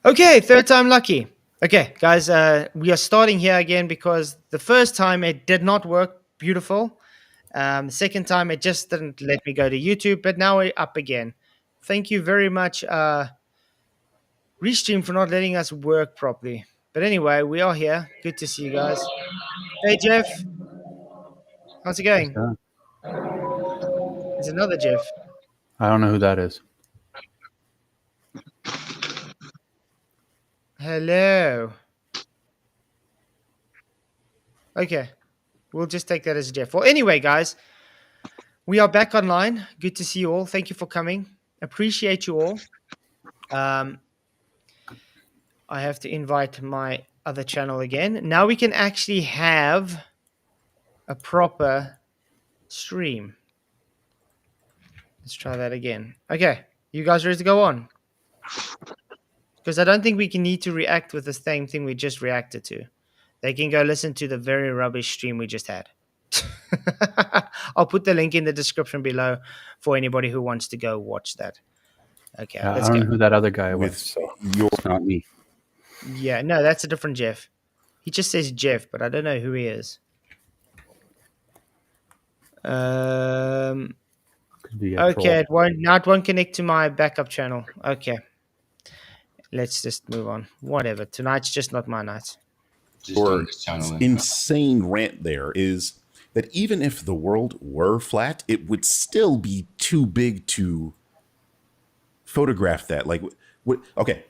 Okay, third time lucky. Okay, guys, we are starting here again because the first time it did not work beautiful. The second time it just didn't let me go to YouTube, but now we're up again. Thank you very much, Restream, for not letting us work properly. But anyway, we are here. Good to see you guys. Hey, Jeff. How's it going? There's another Jeff. I don't know who that is. Hello. Okay. We'll just take that as a Jeff. Well, anyway, guys, we are back online. Good to see you all. Thank you for coming. Appreciate you all. I have to invite my other channel again. Now we can actually have a proper stream. Let's try that again. Okay. You guys ready to go on? Because I don't think we can need to react with the same thing we just reacted to. They can go listen to the very rubbish stream we just had. I'll put the link in the description below for anybody who wants to go watch that. Okay, I let's don't go. know who that other guy was. With So your it's not me. Yeah, no, that's a different Jeff. He just says Jeff, but I don't know who he is. Could be a Okay, troll. it won't connect to my backup channel. Okay. Let's just move on. Whatever. Tonight's just not my night. Just on your this channel. then. insane rant there is that even if the world were flat, it would still be too big to photograph that. Like, what? Okay,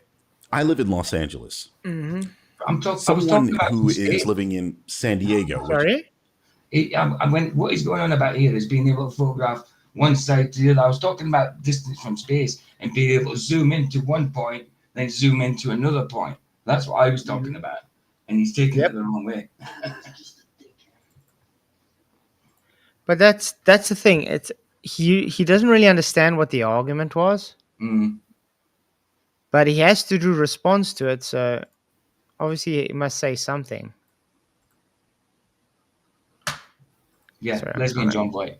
I live in Los Angeles. Mm-hmm. I was Someone talking about who this is today. living in San Diego. which- Sorry? I went, what is going on about here is being able to photograph one side to the other. I was talking about distance from space and being able to zoom into one point, then zoom into another point. That's what I was talking about. And he's taking Yep. it the wrong way. But that's the thing. It's he doesn't really understand what the argument was, Mm. but he has to do response to it, so obviously he must say something. Yeah, Sorry, I'm lesbian trying John Boy.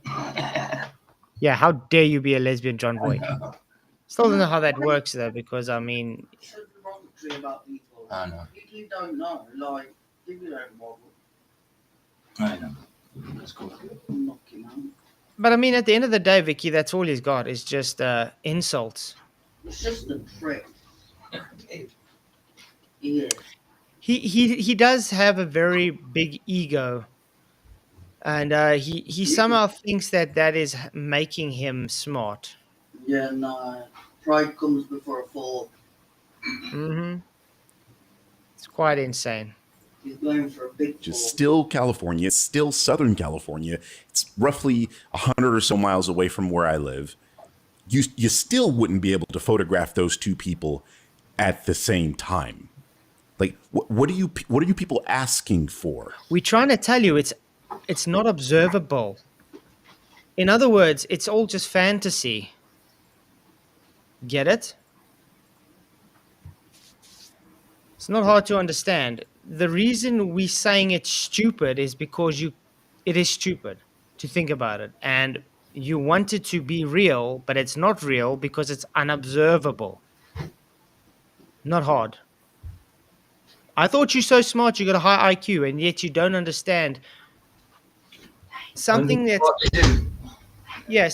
Yeah, how dare you be a lesbian John Boy? I Still don't know how that works though, because I mean, So derogatory about people. know. People you don't know, like people don't bother. I know. Let's go. Knock him out. but I mean, at the end of the day, Vicky, that's all he's got is just insults. It's just a prick. Yeah. He does have a very big ego, and he somehow thinks that is making him smart. Yeah, no. Pride comes before a fall. Mm-hmm. It's quite insane. He's going for a big Which is fall. still California. It's still Southern California. It's roughly 100 or so miles away from where I live. You still wouldn't be able to photograph those two people at the same time. Like, what are you people asking for? We're trying to tell you it's not observable. In other words, it's all just fantasy. Get it? It's not hard to understand. The reason we're saying it's stupid is because it is stupid to think about it. And you want it to be real, but it's not real because it's unobservable. Not hard. I thought you're so smart, you got a high IQ, and yet you don't understand something that's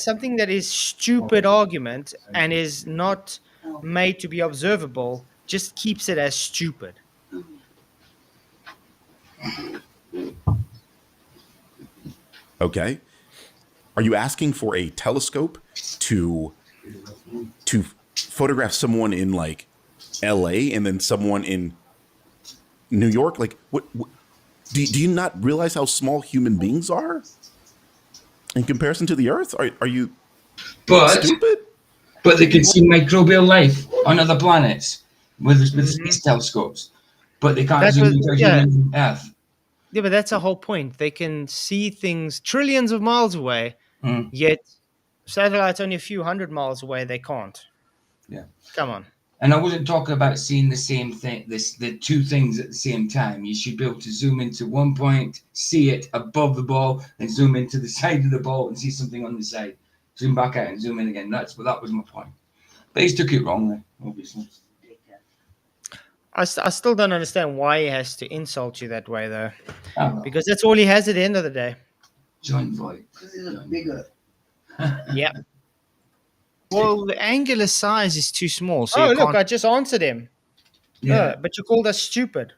something that is stupid argument and is not made to be observable, just keeps it as stupid. Okay. Are you asking for a telescope to photograph someone in like LA and then someone in New York? Like, what do you not realize how small human beings are in comparison to the Earth? Are you But stupid? they can see microbial life on other planets with space telescopes. But they can't That's zoom what- into yeah. human Earth. Yeah, but that's the whole point. They can see things trillions of miles away, yet satellites only a few hundred miles away, they can't. Yeah. Come on. And I wasn't talking about seeing the same thing, the two things at the same time. You should be able to zoom into one point, see it above the ball, and zoom into the side of the ball and see something on the side. Zoom back out and zoom in again. That was my point. But he took it wrongly, obviously. I still don't understand why he has to insult you that way, though, Oh, because that's all he has at the end of the day. John Voight. Because he's a bigger. Yeah. Well, the angular size is too small, so Oh, you look, can't. I just answered him. Yeah. But you called us stupid.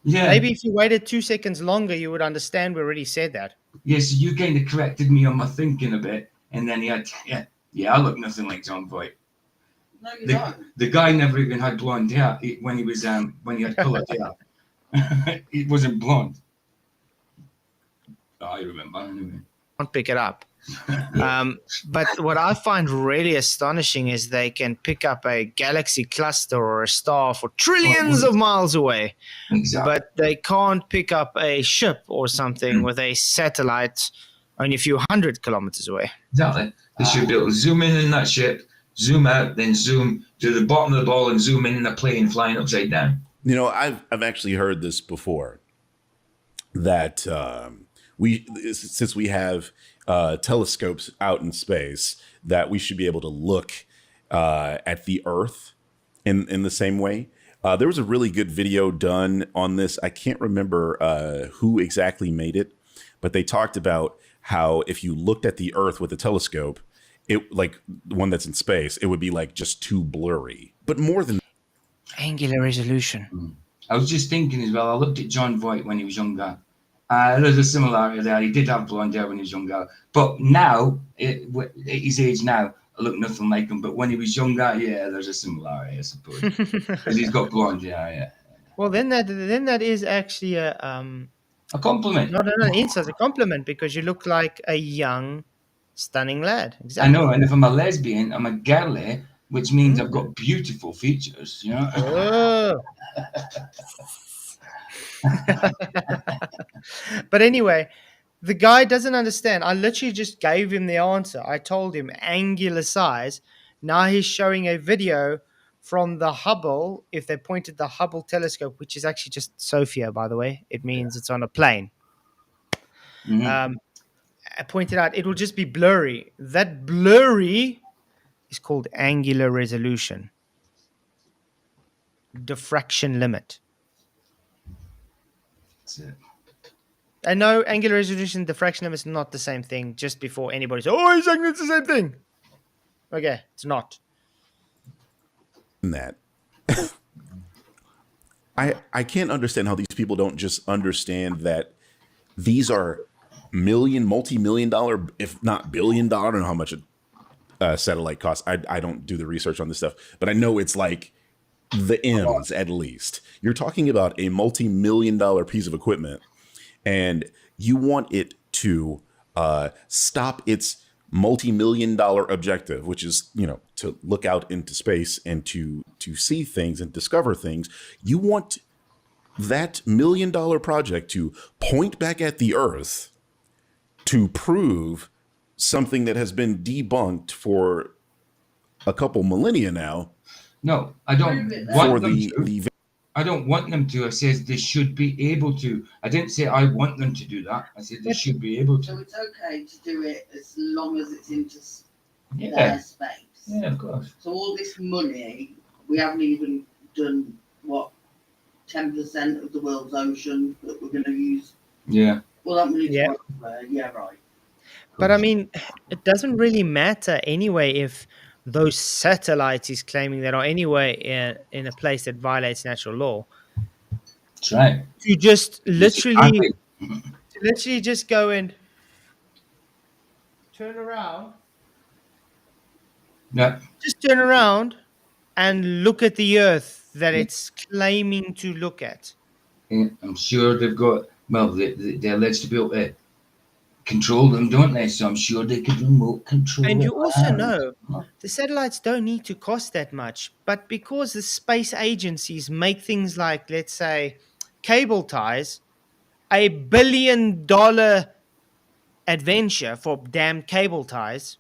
Yeah. Maybe if you waited 2 seconds longer, you would understand we already said that. Yeah, so you kind of corrected me on my thinking a bit, and then he had, I look nothing like John Voight. No, you don't. The guy never even had blonde hair when he had coloured hair. It wasn't blonde. I remember anyway. Can't pick it up. But what I find really astonishing is they can pick up a galaxy cluster or a star for trillions of miles away, Exactly. but they can't pick up a ship or something with a satellite only a few 100 kilometers away. Exactly. They should be able to zoom in that ship, zoom out, then zoom to the bottom of the ball and zoom in a plane flying upside down. You know, I've actually heard this before, that since we have telescopes out in space, that we should be able to look at the Earth in the same way. There was a really good video done on this. I can't remember who exactly made it, but they talked about how if you looked at the Earth with a telescope, it, like the one that's in space, it would be like just too blurry. But more than Angular resolution. I was just thinking as well, I looked at John Voight when he was younger. There's a similarity there. He did have blonde hair when he was younger. But now, at his age now, I look nothing like him. But when he was younger, yeah, there's a similarity, I suppose. Because he's got blonde hair, yeah. Well, then that is actually a compliment. not an insult, a compliment, because you look like a young, stunning lad. Exactly. I know, and if I'm a lesbian, I'm a girly, which means I've got beautiful features, you know? Oh. But anyway, the guy doesn't understand. I literally just gave him the answer. I told him angular size. Now he's showing a video from the Hubble. If they pointed the Hubble telescope, which is actually just Sophia, by the way, it means it's on a plane. Mm-hmm. I pointed out it will just be blurry. That blurry is called angular resolution. Diffraction limit. That's it. I know angular resolution, diffraction limit is not the same thing. Just before anybody says, "Oh, he's saying it's the same thing." Okay, it's not. that, I can't understand how these people don't just understand that these are multi-million dollar, if not billion-dollar. I don't know how much a satellite costs. I don't do the research on this stuff, but I know it's like the M's at least. You're talking about a multi-million-dollar piece of equipment, and you want it to stop its multi-million-dollar objective, which is, you know, to look out into space and to see things and discover things. You want that million-dollar project to point back at the Earth to prove something that has been debunked for a couple millennia now. No, I don't For want them to. I don't want them to. I said they should be able to. I didn't say I want them to do that. I said they should be able So to. it's okay to do it as long as it's into Yeah, their space. yeah, of course. So all this money, we haven't even done, what, 10% of the world's ocean that we're going to use. Yeah, Well, that money Yeah. yeah, right. But I mean, it doesn't really matter anyway if those satellites he's claiming that are anyway in a place that violates natural law. that's right. You just literally Exactly. just go and turn around. Yeah, Just turn around and look at the Earth that it's claiming to look at. yeah, I'm sure they've got. Well, they're alleged to be able to control them, don't they? So I'm sure they could remote control. And you it also around. know the satellites don't need to cost that much, but because the space agencies make things like, let's say, cable ties, $1 billion adventure for damn cable ties,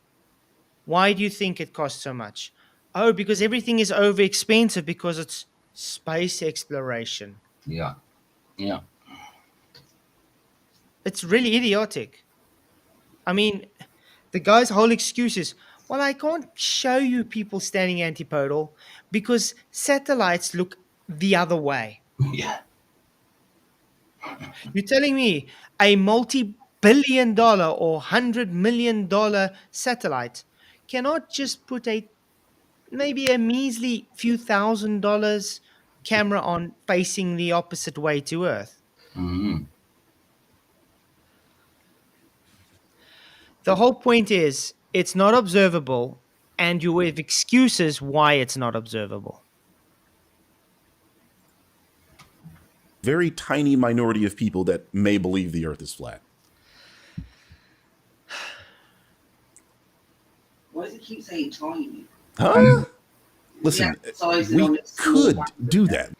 why do you think it costs so much? Oh, because everything is over expensive because it's space exploration. Yeah, yeah. It's really idiotic. I mean, the guy's whole excuse is, well, I can't show you people standing antipodal because satellites look the other way. Yeah. You're telling me a multi-billion-dollar or $100 million satellite cannot just put maybe a measly few $1,000 camera on facing the opposite way to Earth? Mm-hmm. The whole point is it's not observable, and you have excuses why it's not observable. Very tiny minority of people that may believe the Earth is flat. Why does it keep saying tiny? Huh? Listen, Sizing we on its small could back. do that.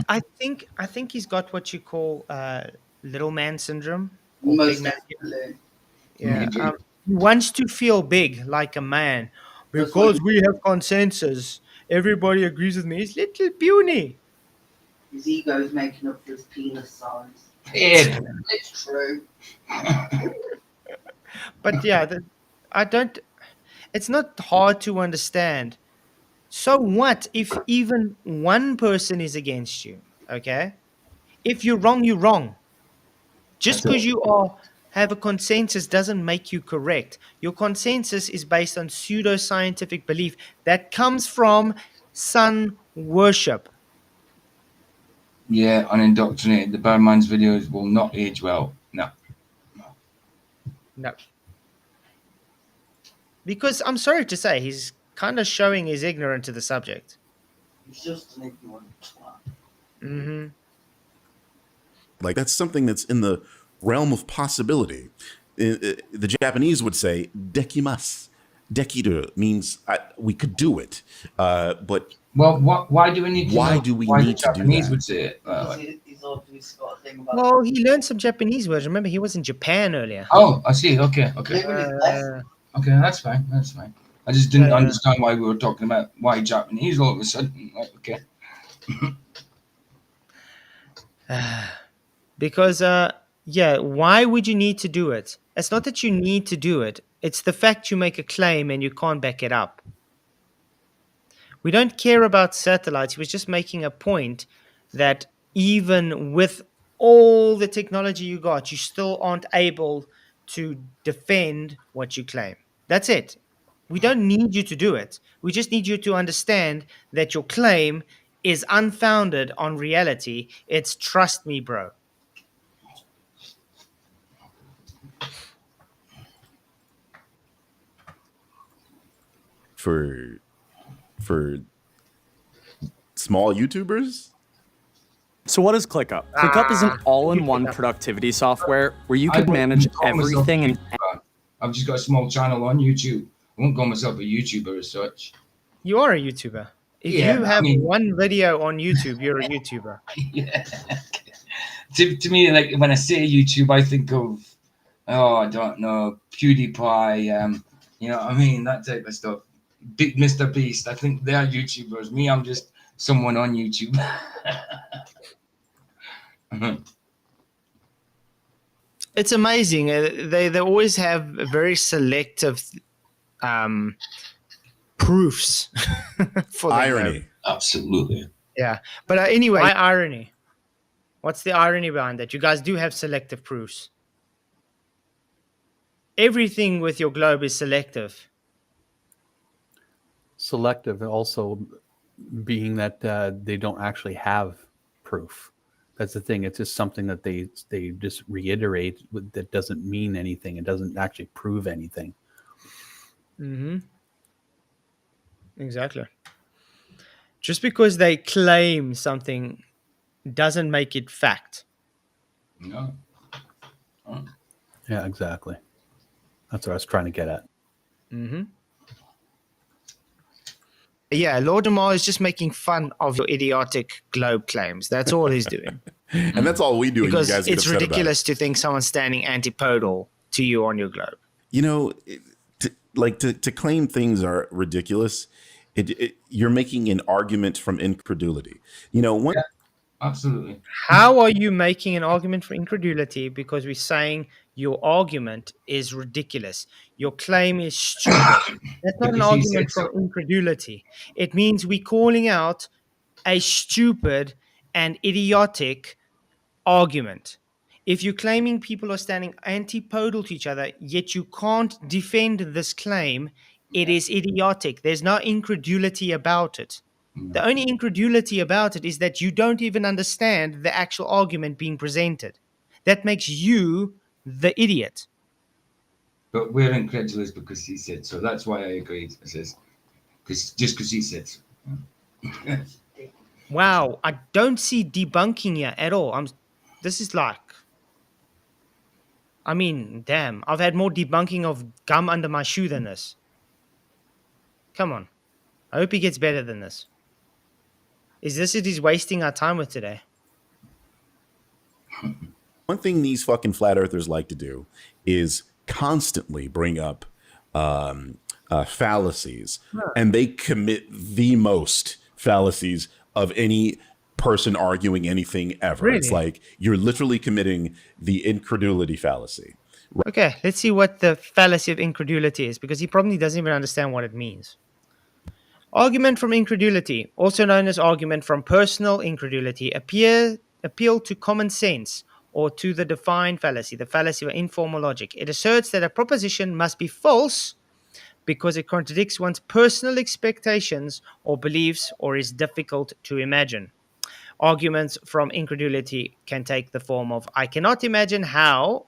I think he's got what you call little man syndrome. Or Most big man. definitely. Yeah. Maybe. He wants to feel big like a man That's because what we have consensus. Everybody agrees with me. He's little puny. His ego is making up for his penis size. Yeah. It's true. But yeah, I don't. It's not hard to understand. So what if even one person is against you? Okay, if you're wrong, you're wrong. Just That's it. because you have a consensus doesn't make you correct. Your consensus is based on pseudoscientific belief that comes from sun worship. Yeah, unindoctrinated. The Birdman's videos will not age well. No. No. Because I'm sorry to say, he's kind of showing his ignorance to the subject. He's just an ignorant twat. Mm-hmm. Like, that's something that's in the realm of possibility. The Japanese would say dekimasu. Dekiru means we could do it. But Well, why do we need to Why know do we why need the to do Japanese that? would say it? He's obviously got a thing about Well, he learned some Japanese words. Remember, he was in Japan earlier. Oh, I see. Okay. living his best. Okay, that's fine. That's fine. I just didn't Yeah. understand why we were talking about why Japanese all of a sudden. Like, okay. Because, yeah, why would you need to do it? It's not that you need to do it. It's the fact you make a claim and you can't back it up. We don't care about satellites. He was just making a point that even with all the technology you got, you still aren't able to defend what you claim. That's it. We don't need you to do it. We just need you to understand that your claim is unfounded on reality. It's trust me, bro. for small YouTubers, So what is ClickUp? ClickUp is an all-in-one productivity software where you can manage everything and I've just got a small channel on YouTube. I won't call myself a YouTuber as such. You are a YouTuber. If Yeah, you I have mean- one video on YouTube, you're a YouTuber. Yeah. To me, like when I say YouTube, I think of I don't know, PewDiePie, you know what I mean, that type of stuff. Big Mr. Beast. I think they're YouTubers. Me, I'm just someone on YouTube. It's amazing. They always have very selective proofs for their irony. claim. Absolutely. Yeah, but anyway, why irony? What's the irony behind that? You guys do have selective proofs. Everything with your globe is selective. Selective also being that they don't actually have proof. That's the thing. It's just something that they just reiterate that doesn't mean anything. It doesn't actually prove anything. Mm-hmm. Exactly. Just because they claim something doesn't make it fact. No. Yeah, exactly. That's what I was trying to get at. Mm-hmm. Yeah, Lord Demar is just making fun of your idiotic globe claims. That's all he's doing. And that's all we do. Because and you guys get it's upset ridiculous to think someone's standing antipodal to you on your globe. About it. You know, to claim things are ridiculous, you're making an argument from incredulity. You know, one. Yeah. Absolutely. How are you making an argument for incredulity? Because we're saying your argument is ridiculous. Your claim is stupid. That's not an Because he argument said for so. incredulity. It means we're calling out a stupid and idiotic argument. If you're claiming people are standing antipodal to each other, yet you can't defend this claim, it is idiotic. There's no incredulity about it. The only incredulity about it is that you don't even understand the actual argument being presented. That makes you the idiot. But we're incredulous because he said so. That's why I agreed. I says, because he said so. Wow, I don't see debunking here at all. This is like, I mean, damn, I've had more debunking of gum under my shoe than this. Come on. I hope he gets better than this. Is this it he's wasting our time with today? One thing these fucking flat earthers like to do is constantly bring up fallacies, and they commit the most fallacies of any person arguing anything ever. Really? It's like you're literally committing the incredulity fallacy. Okay, let's see what the fallacy of incredulity is, because he probably doesn't even understand what it means. Argument from incredulity, also known as argument from personal incredulity, appeal to common sense or to the defined fallacy, the fallacy of informal logic. It asserts that a proposition must be false because it contradicts one's personal expectations or beliefs or is difficult to imagine. Arguments from incredulity can take the form of, I cannot imagine how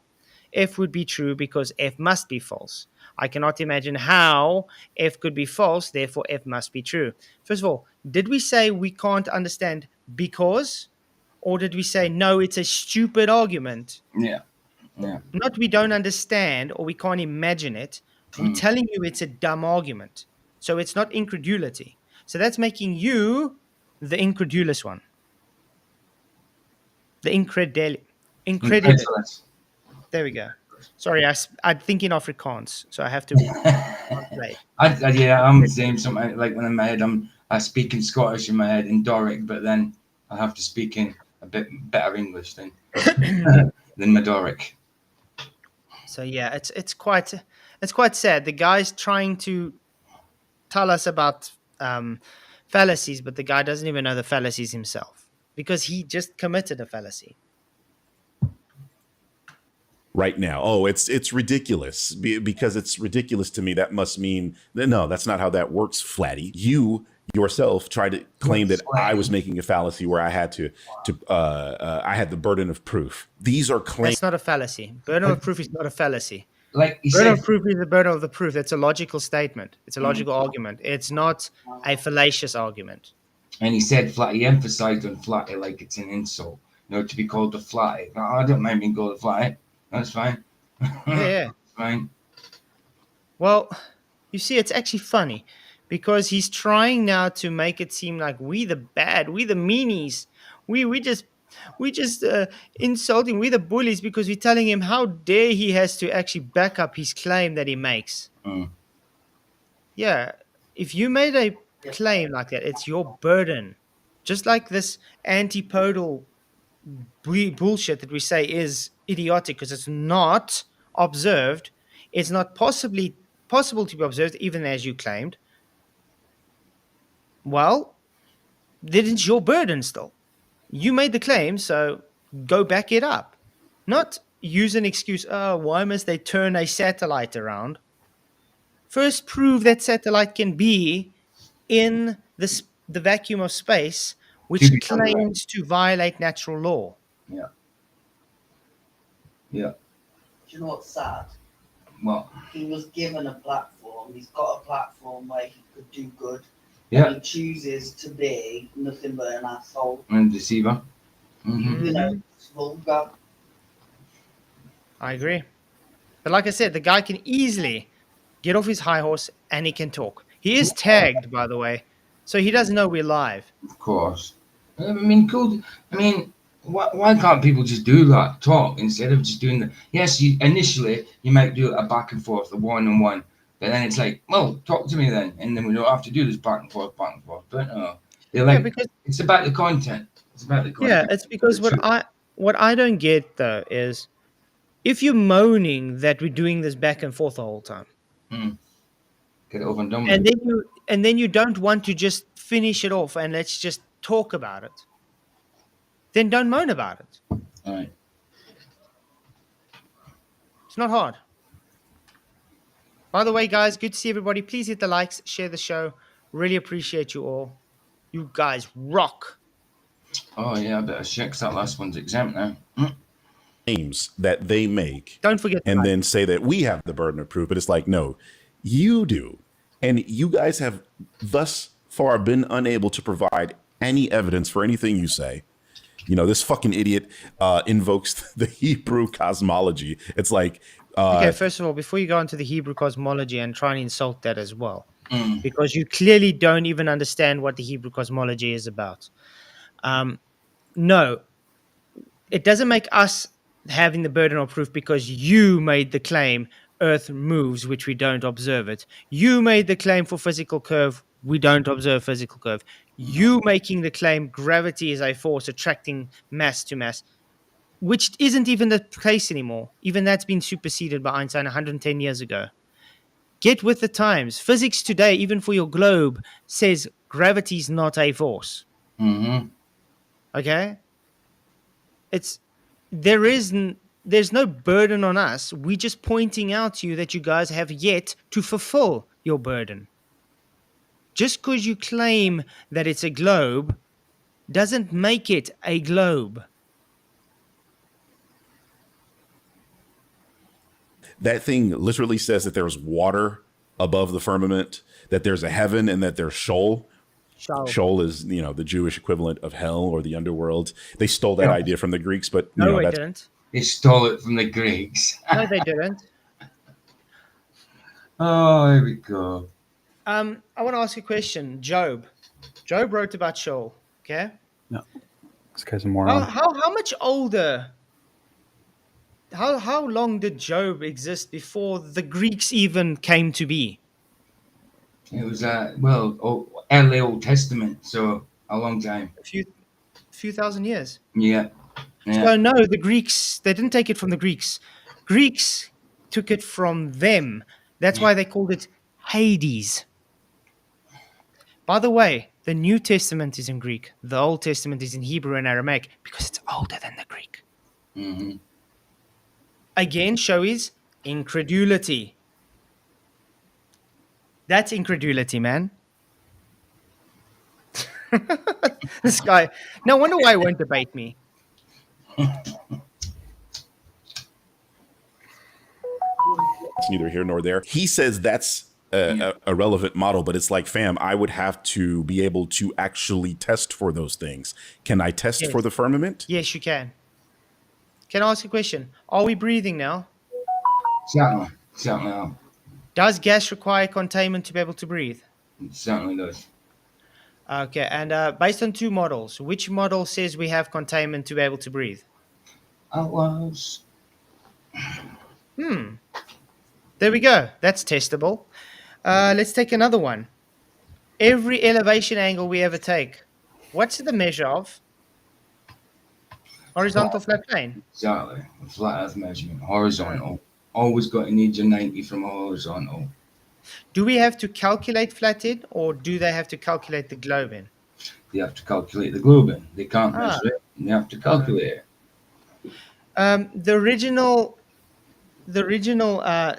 F would be true because F must be false. I cannot imagine how F could be false, therefore F must be true. First of all, did we say we can't understand because? Or did we say, no, it's a stupid argument? Yeah. Not we don't understand or we can't imagine it. We're telling you it's a dumb argument. So it's not incredulity. So that's making you the incredulous one. The incredulous. There we go. Sorry, I'm thinking Afrikaans, so I have to play. I'm the same. Something like when I'm in my head, I speak in Scottish in my head in Doric, but then I have to speak in a bit better English than my Doric. So yeah, it's quite sad. The guy's trying to tell us about fallacies, but the guy doesn't even know the fallacies himself because he just committed a fallacy. Right now. Oh, it's ridiculous. Because it's ridiculous to me, that must mean no, that's not how that works, Flatty. You yourself tried to claim that I was making a fallacy where I had I had the burden of proof. These are claims. That's not a fallacy. Burden of proof is not a fallacy. Like he burden said, of proof is the burden of the proof. That's a logical statement. It's a logical argument. It's not a fallacious argument. And he said Flatty, he emphasized on Flatty like it's an insult. To be called the Flatty. No, I don't mind being called a Flatty. That's fine. Yeah. Fine. Well, you see, it's actually funny because he's trying now to make it seem like we the bad, we the meanies, we just insulting, we the bullies because we're telling him how dare he has to actually back up his claim that he makes. Yeah, if you made a claim like that, it's your burden. Just like this antipodal bullshit that we say is idiotic because it's not observed. It's not possible to be observed, even as you claimed. Well, then it's your burden still. You made the claim, so go back it up. Not use an excuse, why must they turn a satellite around? First, prove that satellite can be in the vacuum of space, which claims to violate natural law. Yeah. Do you know what's sad? What? He was given a platform. He's got a platform where he could do good. Yeah. And he chooses to be nothing but an asshole. And deceiver. You know, it's vulgar. I agree. But like I said, the guy can easily get off his high horse and he can talk. He is tagged, by the way, so he doesn't know we're live. Of course. I mean, cool. I mean, why can't people just do that? Talk instead of just doing the. Yes, initially you might do a back and forth, a one-on-one, but then it's like, well, talk to me then, and then we don't have to do this back and forth. But no, they're like, because it's about the content. It's about the content. Yeah, it's because what I don't get though is if you're moaning that we're doing this back and forth the whole time, get it over and done with. and then you don't want to just finish it off and let's just talk about it, then don't moan about it. All right. It's not hard. By the way, guys, good to see everybody. Please hit the likes, share the show. Really appreciate you all. You guys rock. Oh yeah, I better check 'cause that last one's exempt now. Claims that they make Don't forget the and like. then say that we have the burden of proof, but it's like, no, you do. And you guys have thus far been unable to provide any evidence for anything you say. You know, this fucking idiot invokes the Hebrew cosmology. It's like, Okay, first of all, before you go into the Hebrew cosmology and try and insult that as well, Mm. because you clearly don't even understand what the Hebrew cosmology is about. No, it doesn't make us having the burden of proof because you made the claim Earth moves, which we don't observe it. You made the claim for physical curve, we don't observe physical curve. You making the claim gravity is a force attracting mass to mass, which isn't even the case anymore. Even that's been superseded by Einstein 110 years ago. Get with the times. Physics today, even for your globe, says gravity is not a force. Mm-hmm. Okay? There's no burden on us. We're just pointing out to you that you guys have yet to fulfill your burden. Just because you claim that it's a globe doesn't make it a globe. that thing literally says that there's water above the firmament, that there's a heaven, and that there's Sheol. Sheol is, you know, the Jewish equivalent of hell or the underworld. They stole that idea from the Greeks, but you know, they that's, didn't. They stole it from the Greeks. No, they didn't. Oh, here we go. I want to ask you a question. Job wrote about Sheol. Okay. No, this guy's a moron. How much older? How long did Job exist before the Greeks even came to be? It was early Old Testament, so a long time. A few thousand years. Yeah. So no, the Greeks, they didn't take it from the Greeks. Greeks took it from them. That's why they called it Hades. By the way, the New Testament is in Greek. The Old Testament is in Hebrew and Aramaic because it's older than the Greek. Mm-hmm. Again, show is incredulity. That's incredulity, man. This guy. No wonder why he won't debate me. it's neither here nor there. He says that's a relevant model, but it's like, fam, I would have to be able to actually test for those things. Can I test Yes. for the firmament? Yes, you can. Can I ask a question? Are we breathing now? Certainly. Does gas require containment to be able to breathe? It certainly does. Okay, and based on two models, which model says we have containment to be able to breathe? Outlaws. There we go. That's testable. Let's take another one. Every elevation angle we ever take, what's the measure of? Horizontal flat plane. Exactly. A flat earth measurement. Horizontal. Always got to need your 90 from a horizontal. Do we have to calculate flat in, or do they have to calculate the globe in? They have to calculate the globe in. They can't measure it. They have to calculate it. The original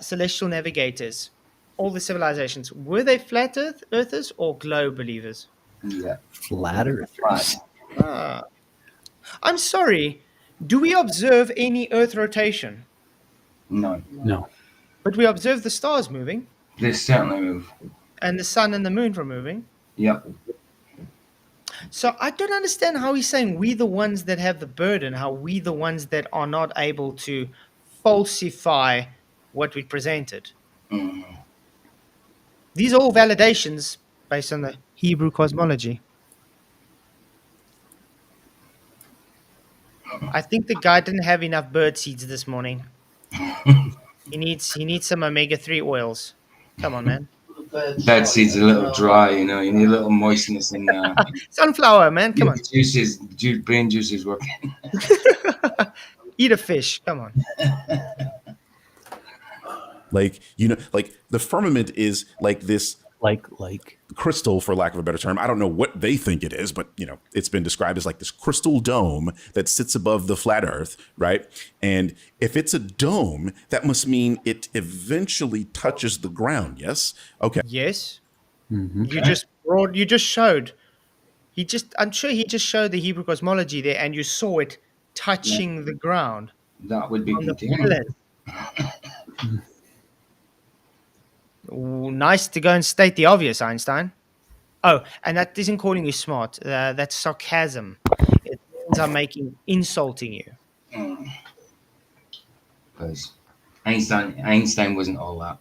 celestial navigators, all the civilizations, were they flat earthers or globe believers? Yeah. Flat Earth. Flat. I'm sorry. Do we observe any Earth rotation? No. No. But we observe the stars moving, They certainly move. and the sun and the moon are moving. Yep. So I don't understand how he's saying we the ones that have the burden, how we the ones that are not able to falsify what we presented. Mm-hmm. These are all validations based on the Hebrew cosmology. I think the guy didn't have enough bird seeds this morning. He needs some omega-3 oils. Come on, man. Bed seeds a little dry, you know. You need a little moistness in there. Sunflower, man. Come on. Brain juices working. Eat a fish. Come on. Like, you know, like the firmament is like this Like crystal, for lack of a better term. I don't know what they think it is, but it's been described as like this crystal dome that sits above the flat Earth, right? And if it's a dome, that must mean it eventually touches the ground. Yes. Okay. Yes. Mm-hmm. You just showed. I'm sure he just showed the Hebrew cosmology there, and you saw it touching the ground. That would be On the contained. planet. Ooh, nice to go and state the obvious, Einstein. Oh, and that isn't calling you smart. That's sarcasm. It means I'm insulting you. Because Einstein wasn't all that.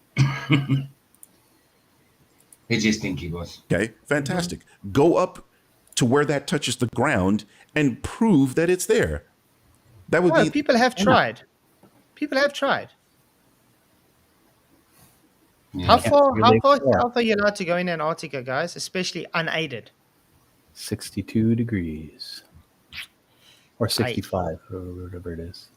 They just think he was. Okay, fantastic. Go up to where that touches the ground and prove that it's there. That would be. People have tried. People have tried. Yeah. How far Really are you allowed to go in Antarctica, guys? Especially unaided. 62 degrees. Or 65, or whatever it is.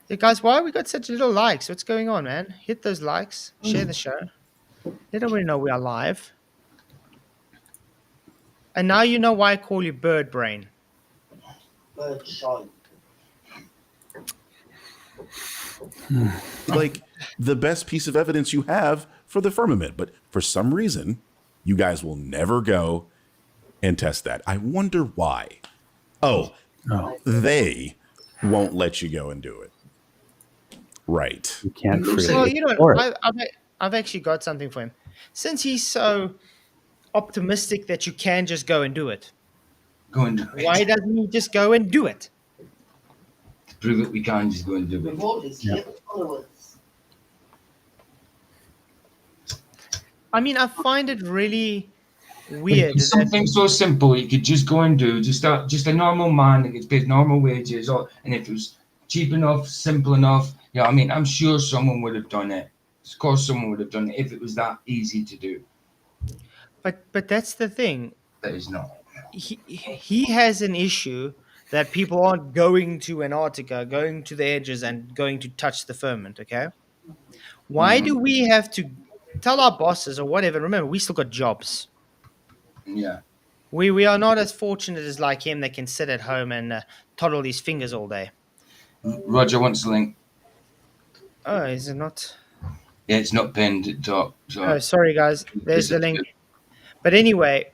Hey guys, why we got such little likes? What's going on, man? Hit those likes. Share the show. Let everybody know we are live. And now you know why I call you bird brain. Bird shine. Like the best piece of evidence you have for the firmament, but for some reason you guys will never go and test that. I wonder why. They won't let you go and do it. Right. You can't Well, freely explore it. I've actually got something for him. Since he's so optimistic that you can just go and do it, Go and do it. why doesn't he just go and do it? To prove it, we can't just go and do We've it. all his little followers. I mean, I find it really weird. It's something so simple you could just go and do. Just a normal man that gets paid normal wages, and if it was cheap enough, simple enough, I mean, I'm sure someone would have done it. Of course, someone would have done it if it was that easy to do. But that's the thing. That is not. He has an issue that people aren't going to Antarctica, going to the edges, and going to touch the firmament. Okay, why do we have to tell our bosses or whatever? Remember, we still got jobs. Yeah. We are not as fortunate as like him that can sit at home and toddle his fingers all day. Roger wants the link. Oh, is it not? Yeah, it's not pinned at top. So Oh, sorry, guys. There's the link. But anyway,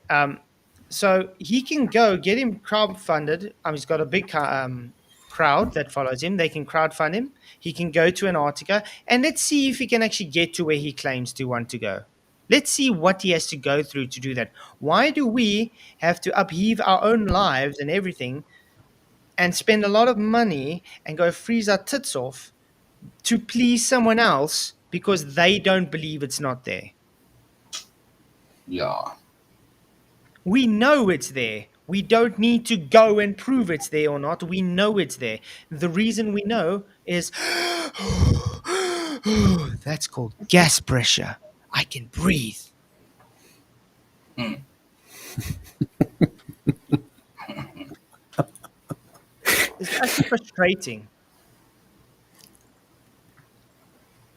so he can go get him crowdfunded. He's got a big crowd that follows him. They can crowdfund him. He can go to Antarctica, and let's see if he can actually get to where he claims to want to go. Let's see what he has to go through to do that. Why do we have to upheave our own lives and everything and spend a lot of money and go freeze our tits off to please someone else because they don't believe it's not there? Yeah. We know it's there. We don't need to go and prove it's there or not. We know it's there. The reason we know is that's called gas pressure. I can breathe. It's actually frustrating.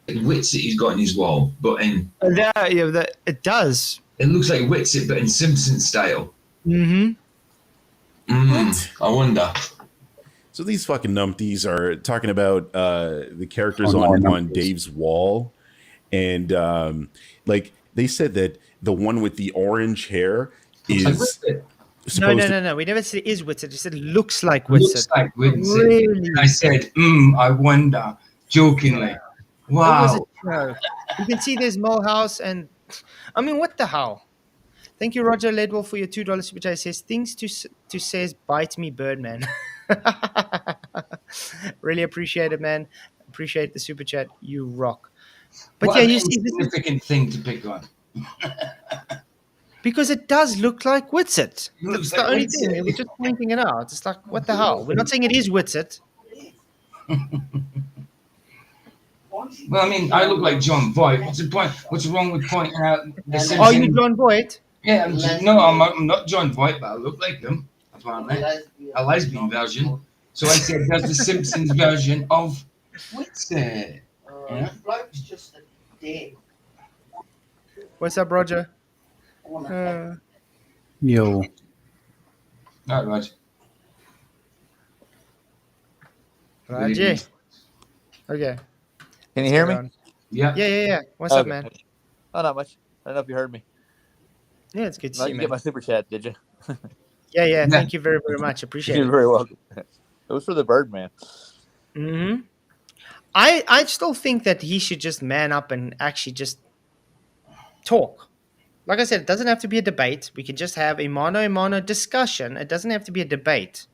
Witsit he's got in his wall, but It does. it looks like Witsit, but in Simpson style. Mm-hmm. I wonder. So these fucking numpties are talking about the characters Oh, no, on numpties. Dave's wall. And like they said that the one with the orange hair Looks like is Witsit. supposed to No. We never said it is Witsit. We said it looks like Looks Witsit. like Witsit. Really? And I said, I wonder, jokingly. It was Wow. a joke. You can see there's Mulhouse and I mean, what the hell? Thank you, Roger Ledwell, for your $2 super chat. It says things to says bite me, Birdman. Really appreciate it, man. Appreciate the super chat. You rock. But What yeah, an you see, this is, insignificant thing to pick on. because it does look like Witsit. It looks That's the like only Witsit. thing. We're just pointing it out. It's like, what the hell? We're not saying it is Witsit. Well, I mean, I look like John Voight. What's the point? What's wrong with pointing out the Simpsons? Oh, you John Voight? Yeah, I'm not John Voight, but I look like them, apparently. A lesbian version. So I said, there's the Simpsons version of Witsit. Yeah. Bloke's just a dick. What's up, Roger? I want to Yo. All right, Roger. Okay. Can let's you hear get me? on. Yeah. Yeah. What's up, Okay. man? Oh, not much. I don't know if you heard me. Yeah, it's good to No, see you you, get man. my super chat, did you? Yeah. Yeah. Thank you very, very much. Appreciate You're it. very welcome. It was for the Birdman. Mm-hmm. I still think that he should just man up and actually just talk. Like I said, it doesn't have to be a debate. We can just have a mano discussion. It doesn't have to be a debate.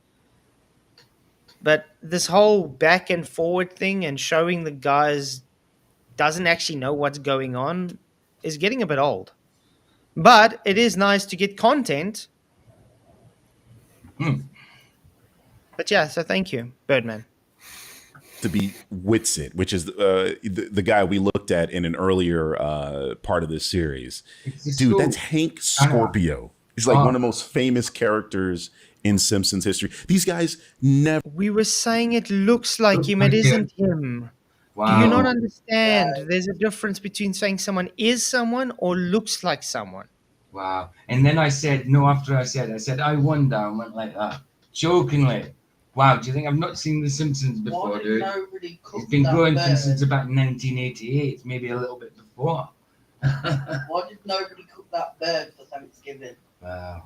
But this whole back and forward thing and showing the guys doesn't actually know what's going on is getting a bit old. But it is nice to get content. But yeah, so thank you, Birdman. To be Witsit, which is the guy we looked at in an earlier part of this series. Dude, that's Hank Scorpio. He's like one of the most famous characters in Simpsons history. These guys never. We were saying it looks like him. It isn't him. Wow. Do you not understand? There's a difference between saying someone is someone or looks like someone. Wow. And then I said, no, after I said, I wonder, and went like that, jokingly. Wow, do you think I've not seen The Simpsons before, Why did dude? nobody cook It's been that going bird? since about 1988, maybe a little bit before. Why did nobody cook that bird for Thanksgiving? Wow.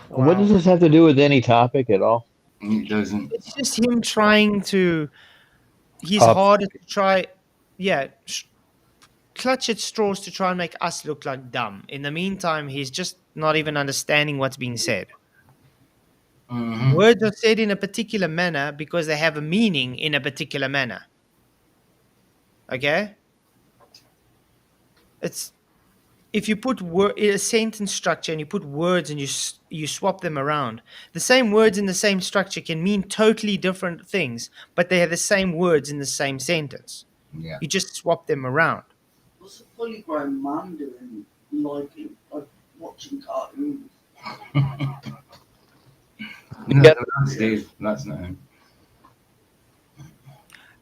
What does this have to do with any topic at all? It doesn't. It's just him trying to. He's Up. harder to try. Yeah, clutch at straws to try and make us look like dumb. In the meantime, he's just not even understanding what's being said. Mhm. Words are said in a particular manner because they have a meaning in a particular manner. Okay? It's if you put a sentence structure and you put words and you swap them around, the same words in the same structure can mean totally different things, but they have the same words in the same sentence. Yeah. You just swap them around. What's a fully grown man doing, like watching cartoons? No, Yep. that's Dave. That's not him.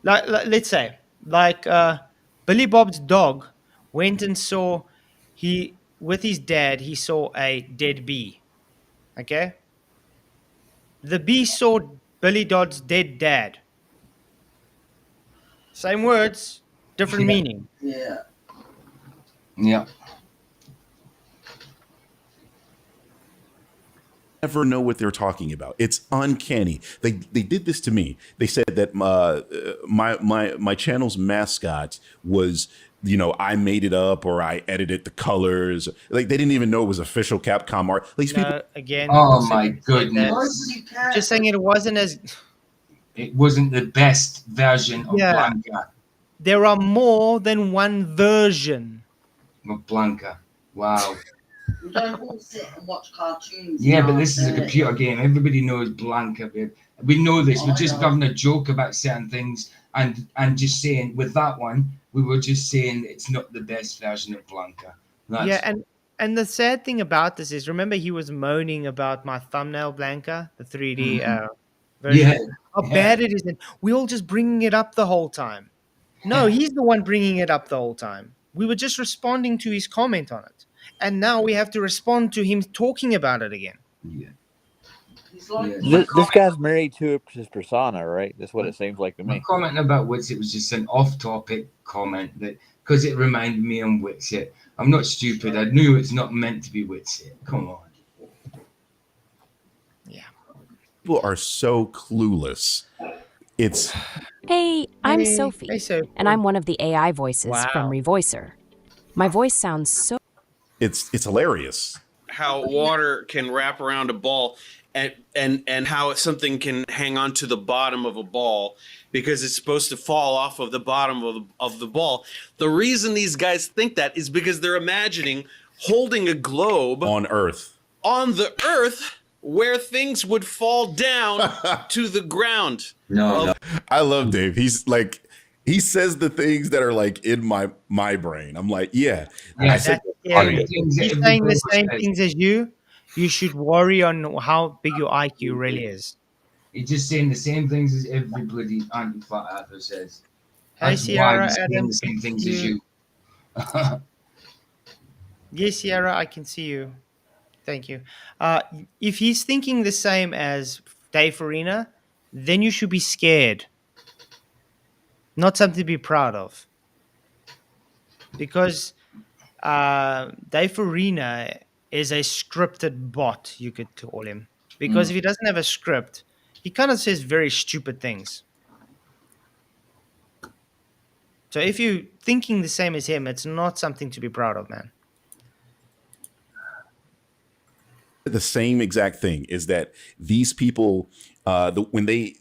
Like let's say, Billy Bob's dog went and saw with his dad. He saw a dead bee. Okay. The bee saw Billy Dodd's dead dad. Same words, different meaning. Yeah. Yeah. Never know what they're talking about. It's uncanny. They did this to me. They said that my channel's mascot was, I made it up or I edited the colors. Like they didn't even know it was official Capcom art. These people. Again. Oh also my didn't say goodness. that. Nobody cares. Just saying it wasn't as. It wasn't the best version of Yeah. Blanca. There are more than one version. Of Blanca. Wow. We don't all sit and watch cartoons. Yeah, in but our this is a day. computer game. Everybody knows Blanca, babe. We know this. We're I just know. having a joke about certain things and just saying with that one, we were just saying it's not the best version of Blanca. That's, Yeah, and the sad thing about this is, remember he was moaning about my thumbnail Blanca, the 3D version. Yeah, How yeah. bad it is, and we all just bringing it up the whole time. No, he's the one bringing it up the whole time. We were just responding to his comment on it, and now we have to respond to him talking about it again. Yeah. He's like, Yeah. This guy's married to his persona, right? That's what it seems like to My me. comment about Witsit was just an off-topic comment that because it reminded me on Witsit. I'm not stupid. I knew it's not meant to be Witsit. Come on. People are so clueless. It's Hey, I'm Hey, Sophie, hey, Sophie. and I'm one of the AI voices Wow. from Revoicer. My voice sounds so it's hilarious. How water can wrap around a ball and how something can hang on to the bottom of a ball because it's supposed to fall off of the bottom of the ball. The reason these guys think that is because they're imagining holding a globe On Earth. on the earth where things would fall down to the ground. No. I love Dave. He's like, he says the things that are like in my brain. I'm like, yeah. Yeah, I said, Yeah, Things that he's saying everybody the same says. things as you. You should worry on how big your IQ really is. He's just saying the same things as every bloody anti-flat earther says. Hey, That's why Sierra, he's saying Adam, the same things you. as you. Yes, Sierra, I can see you. Thank you. If he's thinking the same as Dave Farina, then you should be scared. Not something to be proud of. Because Dave Farina is a scripted bot, you could call him. Because if he doesn't have a script, he kind of says very stupid things. So if you're thinking the same as him, it's not something to be proud of, man. The same exact thing is that these people, when they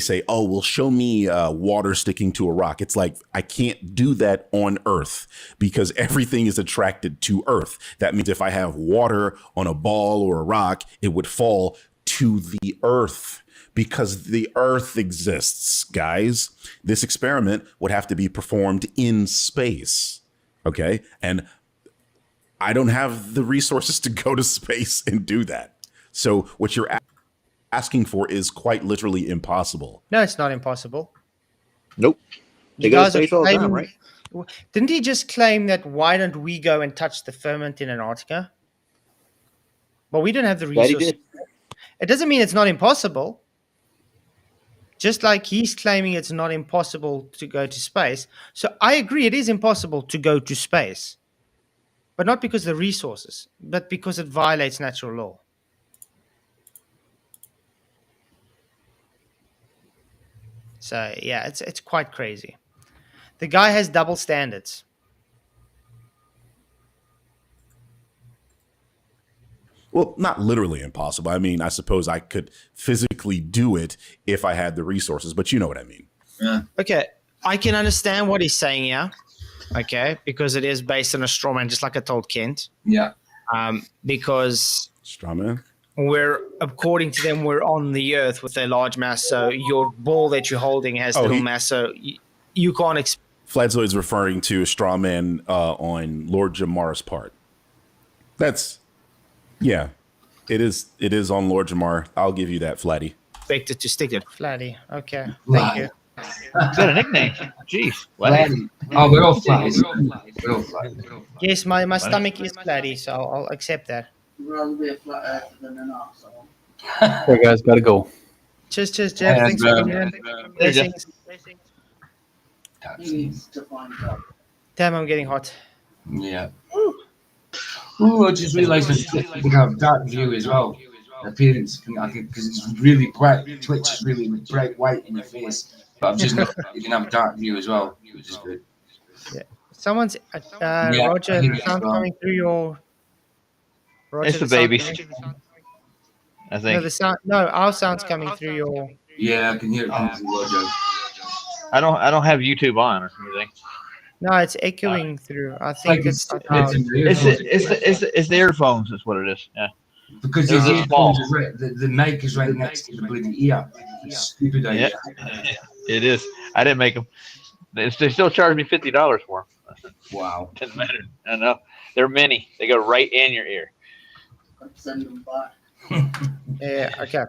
say, "Oh, well, show me water sticking to a rock," it's like, I can't do that on Earth because everything is attracted to Earth. That means if I have water on a ball or a rock, it would fall to the Earth because the Earth exists, guys. This experiment would have to be performed in space, okay? And I don't have the resources to go to space and do that. So what you're asking for is quite literally impossible. No, it's not impossible. Nope. They You go to guys are space all the time, claiming- right? Didn't he just claim that why don't we go and touch the firmament in Antarctica? But we don't have the That he resources. did. It doesn't mean it's not impossible. Just like he's claiming it's not impossible to go to space. So I agree it is impossible to go to space. But not because of the resources, but because it violates natural law. So yeah, it's quite crazy. The guy has double standards. Well, not literally impossible. I mean, I suppose I could physically do it if I had the resources, but you know what I mean. Yeah. Okay, I can understand what he's saying here. Okay, because it is based on a straw man, just like I told Kent. Yeah. Strawman. Because according to them, we're on the Earth with a large mass. So your ball that you're holding has little mass. So you can't. Flatzoid's referring to a straw man on Lord Jamar's part. That's, yeah, it is on Lord Jamar. I'll give you that, Flatty. Expect it to stick it. Flatty. Okay, thank Flatty. you. Is that a nickname? Jeez. Flatty. Oh, we're all flatties. We're all flatties. Yes, my stomach is flatty, so I'll accept that. I'd rather be a flat earther than an arsehole. Hey guys, gotta go. Cheers, Jeff. Yeah, Thanks for bro. coming in. There you go. Blessings. He needs to find out. Damn, I'm getting hot. Yeah. Ooh, I just realised that we have dark view as well. Appearance, I think, because it's really bright. Twitch is really bright white in your face. But I've just noticed you can have dark view as well, which is good. Yeah. Someone's Yeah, Roger. I hear The it sound as well. coming through your. Roger, It's the sound baby. coming- I No, think. the sound. No, our sound's coming through your. Yeah, I can hear it coming through Roger. I don't have YouTube on or anything. No, it's echoing through. I It's like think it's. It's the earphones. That's what it is. Yeah. Because They're his just small. earphones is right, the mic is right next to the bloody ear. Stupid idea. It is. I didn't make them. They still charge me $50 for them. Wow. Doesn't matter. I know. They're mini. They go right in your ear. I'd send them back. Yeah. Okay.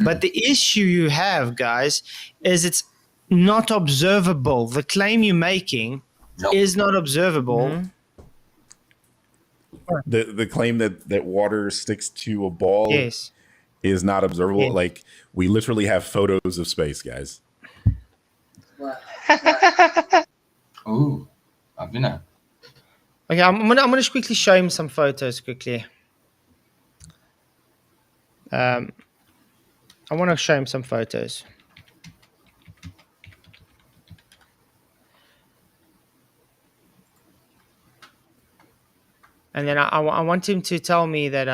But the issue you have, guys, is it's not observable. The claim you're making Nope. is not observable. The claim that water sticks to a ball Yes. is not observable. Yeah. Like, we literally have photos of space, guys. Flat. Ooh, I've been there. Okay, I'm gonna just quickly show him some photos quickly. I want to show him some photos. And then I want him to tell me that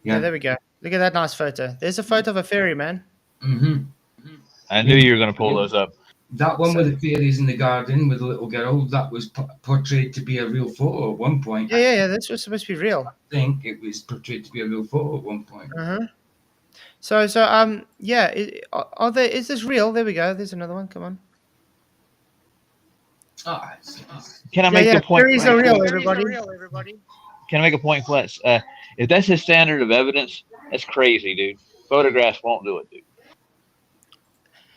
yeah, there we go. Look at that nice photo. There's a photo of a fairy, man. Mm-hmm. I knew you were going to pull those up. That one with the fairies in the garden with the little girl, that was portrayed to be a real photo at one point. Yeah. This was supposed to be real. I think it was portrayed to be a real photo at one point. So yeah. Are there? Is this real? There we go. There's another one. Come on. Ah, Can I make a point? Fairies are real, everybody. Can I make a point, Fletch? If that's his standard of evidence, that's crazy, dude. Photographs won't do it, dude.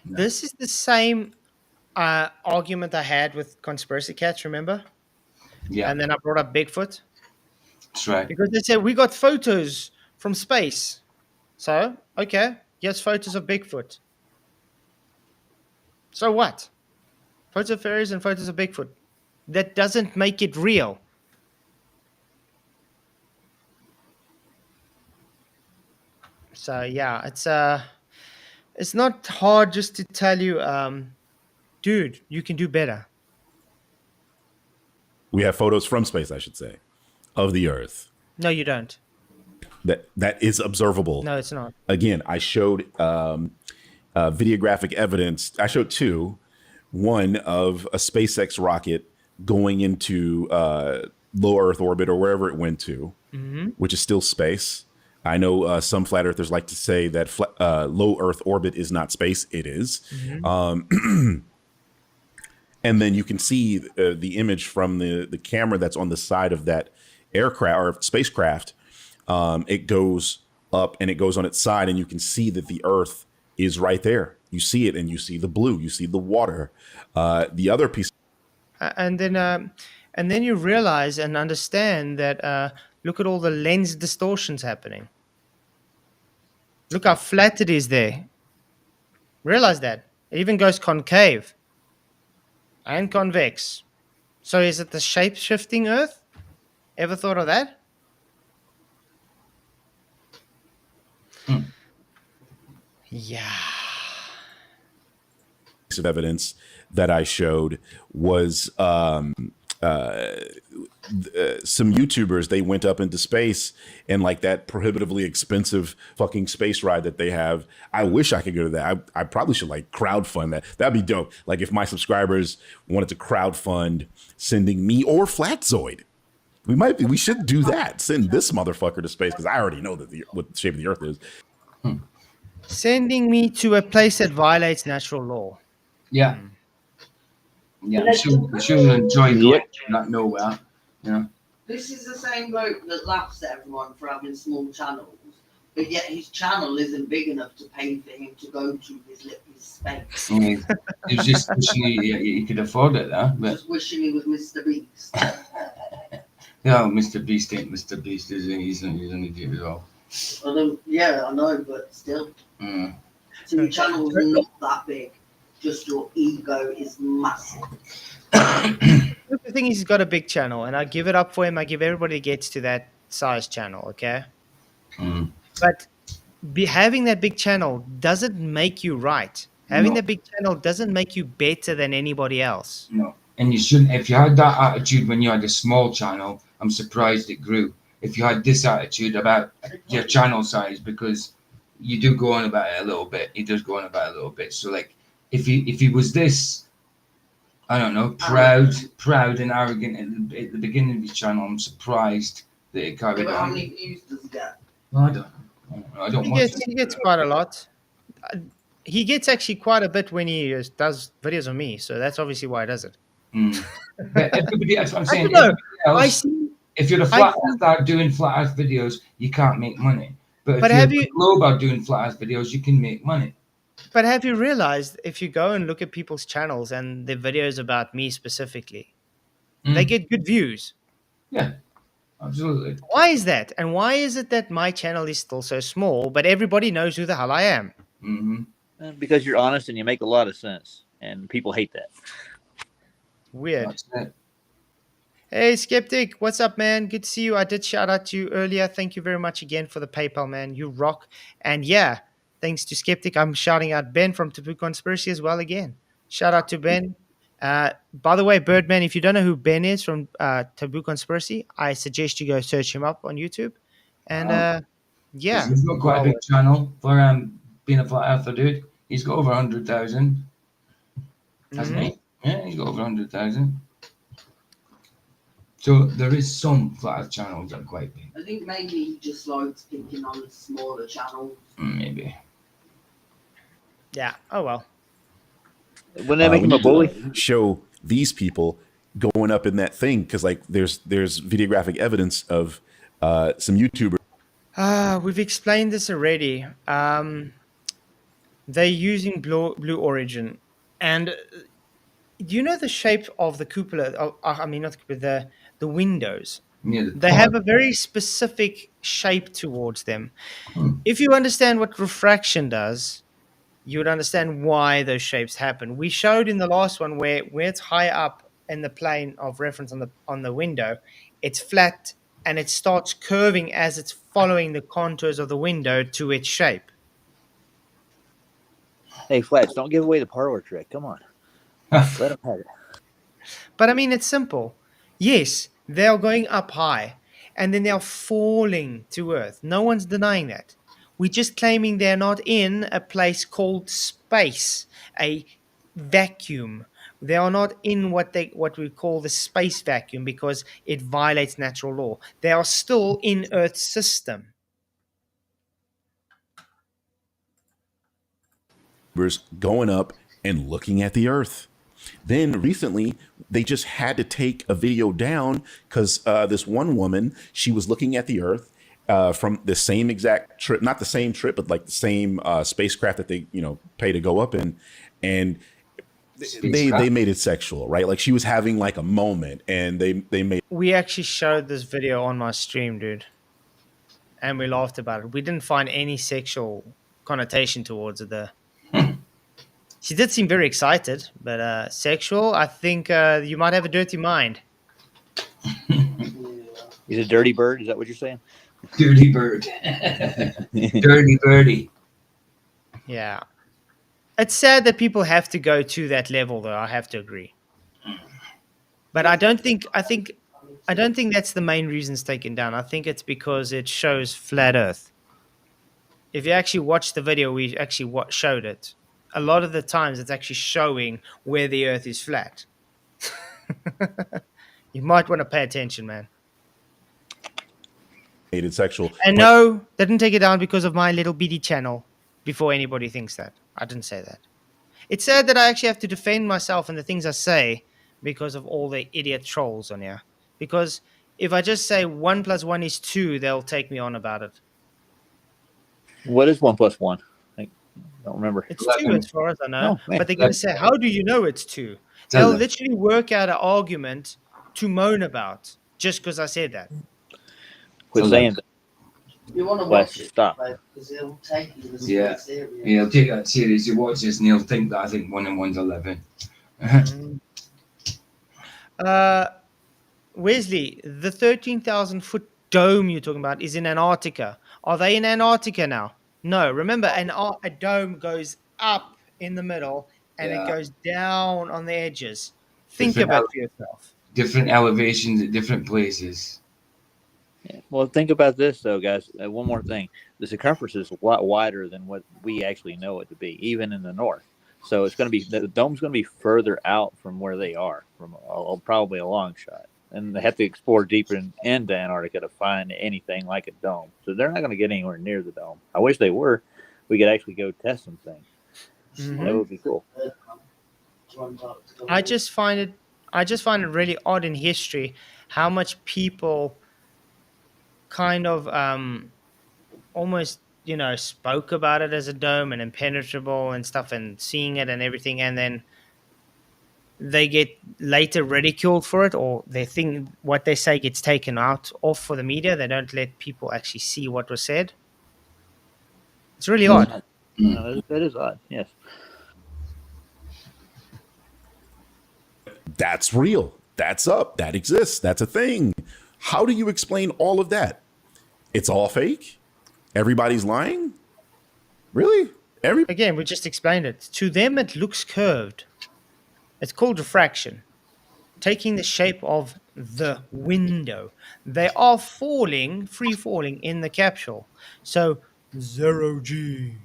This is the same argument I had with conspiracy cats, remember? Yeah, And then I brought up Bigfoot that's right. because they said we got photos from space. So, okay, here's photos of Bigfoot. So what? Photos of fairies and photos of Bigfoot. That doesn't make it real. So yeah, it's not hard just to tell you, dude, you can do better. We have photos from space, I should say, of the Earth No, you don't. that is observable. No, it's not. Again, I showed videographic evidence. I showed two. One of a SpaceX rocket going into low Earth orbit or wherever it went to, which is still space. I know some flat earthers like to say that low Earth orbit is not space. It is. And then you can see the image from the camera that's on the side of that aircraft or spacecraft. It goes up and it goes on its side, and you can see that the Earth is right there. You see it, and you see the blue. You see the water. The other piece. And then you realize and understand that look at all the lens distortions happening. Look how flat it is there. Realize that. It even goes concave and convex. So is it the shape-shifting Earth? Ever thought of that? Yeah. Piece of evidence that I showed was some YouTubers. They went up into space and like that prohibitively expensive fucking space ride that they have. I wish I could go to that. I probably should like crowdfund that. That'd be dope. Like if my subscribers wanted to crowdfund sending me or Flatzoid, we should do that. Send this motherfucker to space because I already know that what the shape of the Earth is. Sending me to a place that violates natural law. Yeah. Yeah, I'm sure you'll enjoy going to that nowhere. Yeah. This is the same bloke that laughs at everyone for having small channels, but yet his channel isn't big enough to pay for him to go to his space. He was just wishing he could afford it, though. But Just wishing he was Mr. Beast. no, Mr. Beast ain't Mr. Beast, is he? He's an idiot as well. Yeah, I know, but still. Mm. So your channel's not that big. Just your ego is massive. The thing is, he's got a big channel, and I give it up for him. I give everybody that gets to that size channel, okay? But having that big channel doesn't make you right. Having that big channel doesn't make you better than anybody else. No, and you shouldn't. If you had that attitude when you had a small channel, I'm surprised it grew. If you had this attitude about your channel size, because you do go on about it a little bit. He does go on about it a little bit. So like, if he was this, I don't know, proud and arrogant at the beginning of his channel, I'm surprised that it carried on. How many views does he get? I don't know. I don't watch it. He gets quite a lot. He gets actually quite a bit when he does videos on me, so that's obviously why he does it. But everybody, that's what I'm saying. If you're a flat earth doing flat earth videos, you can't make money. But if you're a globe out doing flat earth videos, you can make money. But have you realized if you go and look at people's channels and their videos about me specifically, they get good views? Yeah, absolutely. Why is that? And why is it that my channel is still so small, but everybody knows who the hell I am? Because you're honest and you make a lot of sense, and people hate that. Weird. Hey, Skeptic, what's up, man? Good to see you. I did shout out to you earlier. Thank you very much again for the PayPal, man. You rock. And yeah, thanks to Skeptic, I'm shouting out Ben from Taboo Conspiracy as well again. Shout out to Ben. By the way, Birdman, if you don't know who Ben is from Taboo Conspiracy, I suggest you go search him up on YouTube. And yeah. He's got quite a big channel for being a flat earther dude. He's got over 100,000. Hasn't he? Yeah, he's got over 100,000. So there is some flat earth channels that are quite big. I think maybe he just likes picking on the smaller channels. Maybe. Yeah. Oh well. Wouldn't that make him a bully? Show these people going up in that thing because like there's videographic evidence of some YouTubers. We've explained this already. They're using Blue Origin, and do you know the shape of the cupola? I mean, not the cupola, the windows. Near the They pod. have a very specific shape towards them. If you understand what refraction does, you would understand why those shapes happen. We showed in the last one where it's high up in the plane of reference on the window, it's flat and it starts curving as it's following the contours of the window to its shape. Hey, Flats, don't give away the parlor trick. Come on. Let him have it. But I mean, it's simple. Yes, they are going up high and then they are falling to Earth. No one's denying that. We're just claiming they're not in a place called space, a vacuum. They are not in what we call the space vacuum because it violates natural law. They are still in Earth's system. Going up and looking at the Earth. Then recently, they just had to take a video down because this one woman, she was looking at the Earth from the same exact trip, not the same trip, but like the same spacecraft that they pay to go up in, and they made it sexual, right? Like she was having like a moment, and they made. We actually showed this video on my stream, dude, and we laughed about it. We didn't find any sexual connotation towards it there. She did seem very excited, but sexual, I think you might have a dirty mind. He's a dirty bird? Is that what you're saying? Dirty bird. Dirty birdie. Yeah. It's sad that people have to go to that level, though. I have to agree. But I don't think that's the main reason it's taken down. I think it's because it shows flat Earth. If you actually watch the video, we actually showed it. A lot of the times it's actually showing where the Earth is flat. You might want to pay attention, man. Made it sexual. And no, they didn't take it down because of my little BD channel. Before anybody thinks that. I didn't say that. It's sad that I actually have to defend myself and the things I say because of all the idiot trolls on here. Because if I just say 1 + 1 is 2, they'll take me on about it. What is 1 + 1? I don't remember. It's 2 as far as I know. Oh, but they're going to say, how do you know it's 2? They'll literally work out an argument to moan about just because I said that. Quit saying that. You want to watch it, stop. Because it'll take you as Yeah. serious. Yeah, he'll take that serious. You watch this and he'll think that I think 1 and 1's 11. Wesley, the 13,000-foot dome you're talking about is in Antarctica. Are they in Antarctica now? No. Remember, a dome goes up in the middle and it goes down on the edges. Think about it for yourself. Different elevations at different places. Yeah. Well, think about this, though, guys. One more thing. The circumference is a lot wider than what we actually know it to be, even in the north. So it's going to be the dome's going to be further out from where they are, from probably a long shot. And they have to explore deeper into Antarctica to find anything like a dome. So they're not going to get anywhere near the dome. I wish they were. We could actually go test some things. Mm-hmm. That would be cool. I just find it really odd in history how much people kind of almost spoke about it as a dome and impenetrable and stuff and seeing it and everything, and then they get later ridiculed for it, or they think what they say gets taken off for the media. They don't let people actually see what was said. It's really odd. That is odd, yes. That's real. That's up. That exists. That's a thing. How do you explain all of that? It's all fake? Everybody's lying? Really? Again, we just explained it. To them, it looks curved. It's called refraction. Taking the shape of the window. They are free falling in the capsule. So, 0G.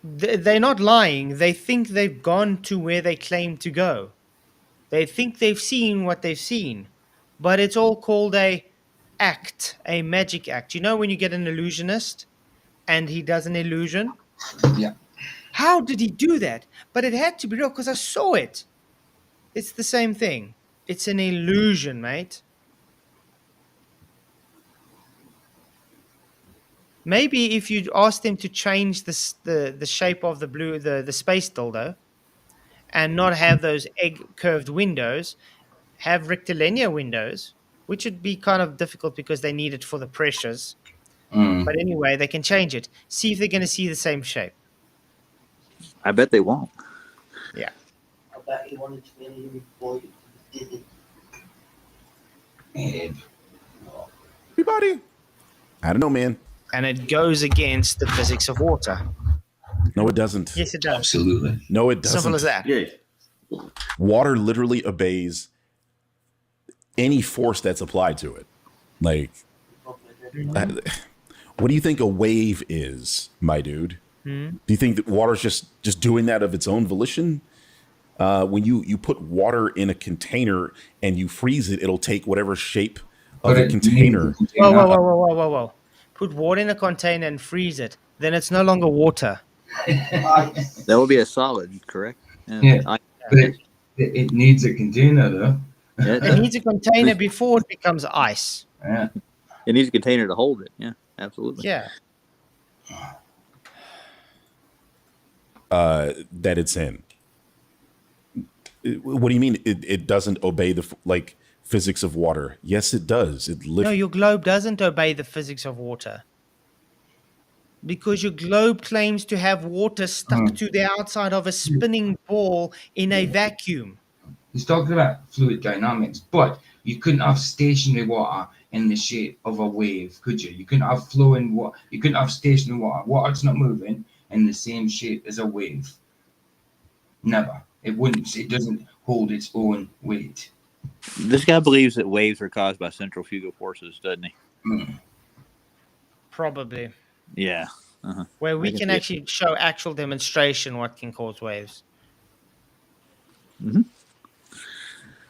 They're not lying. They think they've gone to where they claim to go. They think they've seen what they've seen. But it's all called a magic act. You know when you get an illusionist and he does an illusion? Yeah. How did he do that? But it had to be real because I saw it. It's the same thing. It's an illusion, mate. Maybe if you ask them to change the shape of the space dildo and not have those egg curved windows, have rectilinear windows, which would be kind of difficult because they need it for the pressures. Mm. But anyway, they can change it. See if they're going to see the same shape. I bet they won't. Yeah. I bet he wanted to be a little boy. Didn't. Everybody. I don't know, man. And it goes against the physics of water. No, it doesn't. Yes, it does. Absolutely. No, it doesn't. Simple as that. Yeah. Water literally obeys any force that's applied to it. Like, what do you think a wave is, my dude? Hmm? Do you think that water's just doing that of its own volition? When you put water in a container and you freeze it, it'll take whatever shape of the container. Whoa. Put water in a container and freeze it. Then it's no longer water. That would be a solid, correct? Yeah. But it needs a container, though. It needs a container before it becomes ice. Yeah. It needs a container to hold it. Yeah, absolutely. Yeah. That it's in. What do you mean it doesn't obey the physics of water? Yes, it does. No, your globe doesn't obey the physics of water. Because your globe claims to have water stuck to the outside of a spinning ball in a vacuum. He's talking about fluid dynamics, but you couldn't have stationary water in the shape of a wave, could you? You couldn't have flowing water. You couldn't have stationary water. Water's not moving in the same shape as a wave. Never. It wouldn't. It doesn't hold its own weight. This guy believes that waves are caused by centrifugal forces, doesn't he? Mm. Probably. Yeah. Uh-huh. Where we I can can see it. actually show actual demonstration what can cause waves. Mm-hmm.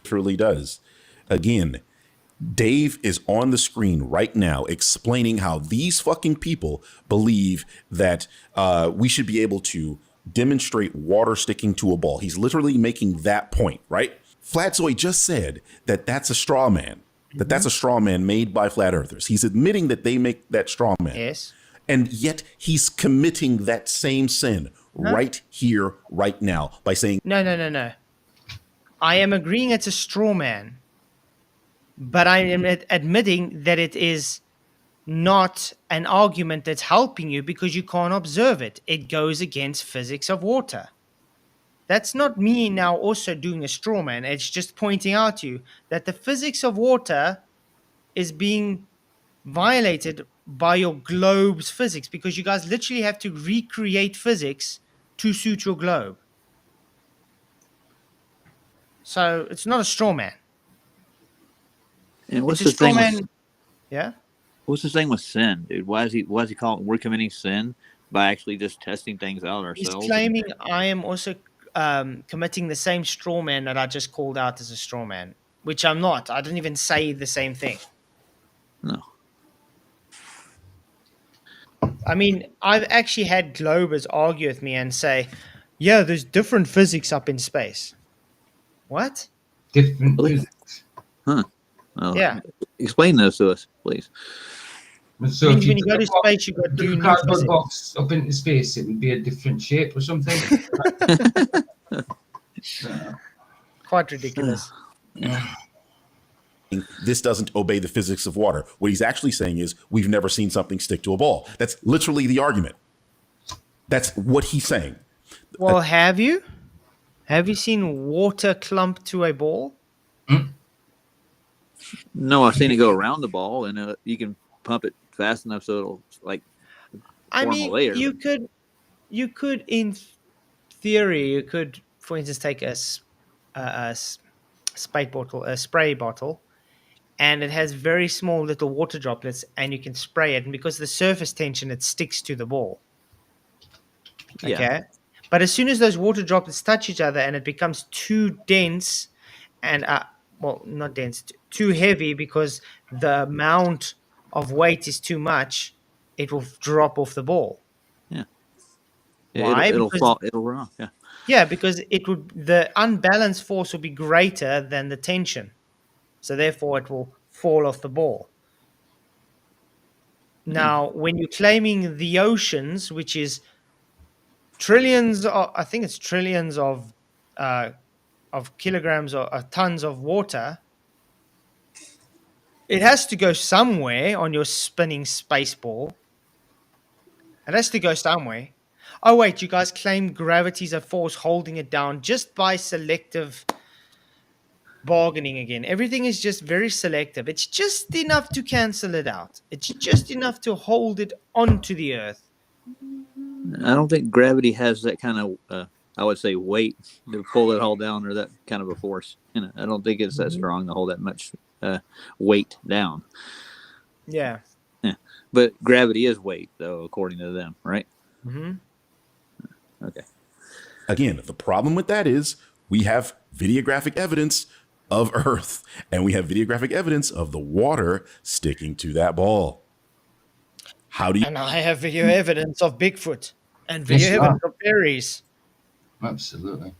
Truly does. Again, Dave is on the screen right now explaining how these fucking people believe that we should be able to demonstrate water sticking to a ball. He's literally making that point, right? Flatzoid just said that that's a straw man, that that's a straw man made by flat earthers. He's admitting that they make that straw man. Yes. And yet he's committing that same sin right here, right now by saying, No. I am agreeing it's a straw man, but I am admitting that it is not an argument that's helping you because you can't observe it. It goes against physics of water. That's not me now also doing a straw man. It's just pointing out to you that the physics of water is being violated by your globe's physics because you guys literally have to recreate physics to suit your globe. So it's not a straw man. And what's It's a the thing? straw With, man. Yeah. what's the thing with sin, dude? Why is he calling we're committing sin by actually just testing things out ourselves? He's claiming I am also committing the same straw man that I just called out as a straw man, which I'm not. I didn't even say the same thing. No. I mean, I've actually had Globers argue with me and say, yeah, there's different physics up in space. What? Different physics. Huh. Well, Yeah. Explain those to us, please. So Means if when you go to took a space, you got to do a new cardboard physics. box up into space, it would be a different shape or something. Quite ridiculous. this doesn't obey the physics of water. What he's actually saying is we've never seen something stick to a ball. That's literally the argument. That's what he's saying. Well, have you? Have you seen water clump to a ball? No, I've seen it go around the ball, and you can pump it fast enough so it'll like I form a mean, layer. you could, in theory, you could, for instance, take a spray bottle, and it has very small little water droplets, and you can spray it, and because of the surface tension, it sticks to the ball. Yeah. Okay, but as soon as those water droplets touch each other, and it becomes too dense, and well, not dense, too heavy, because the amount of weight is too much, it will drop off the ball. Yeah. Why? It'll Because- fall. It'll run off. Yeah. Yeah, because the unbalanced force will be greater than the tension. So therefore it will fall off the ball. Now, when you're claiming the oceans, which is trillions, I think it's trillions of kilograms or tons of water, it has to go somewhere on your spinning space ball. It has to go somewhere. Oh, wait, you guys claim gravity's a force holding it down just by selective bargaining again. Everything is just very selective. It's just enough to cancel it out. It's just enough to hold it onto the earth. I don't think gravity has that kind of, I would say, weight to pull it all down, or that kind of a force. I don't think it's that strong to hold that much weight down. Yeah. But gravity is weight, though, according to them, right? Mm-hmm. Okay. Again, the problem with that is we have videographic evidence of Earth, and we have videographic evidence of the water sticking to that ball. How do you? And I have video evidence of Bigfoot and video evidence of fairies. Absolutely.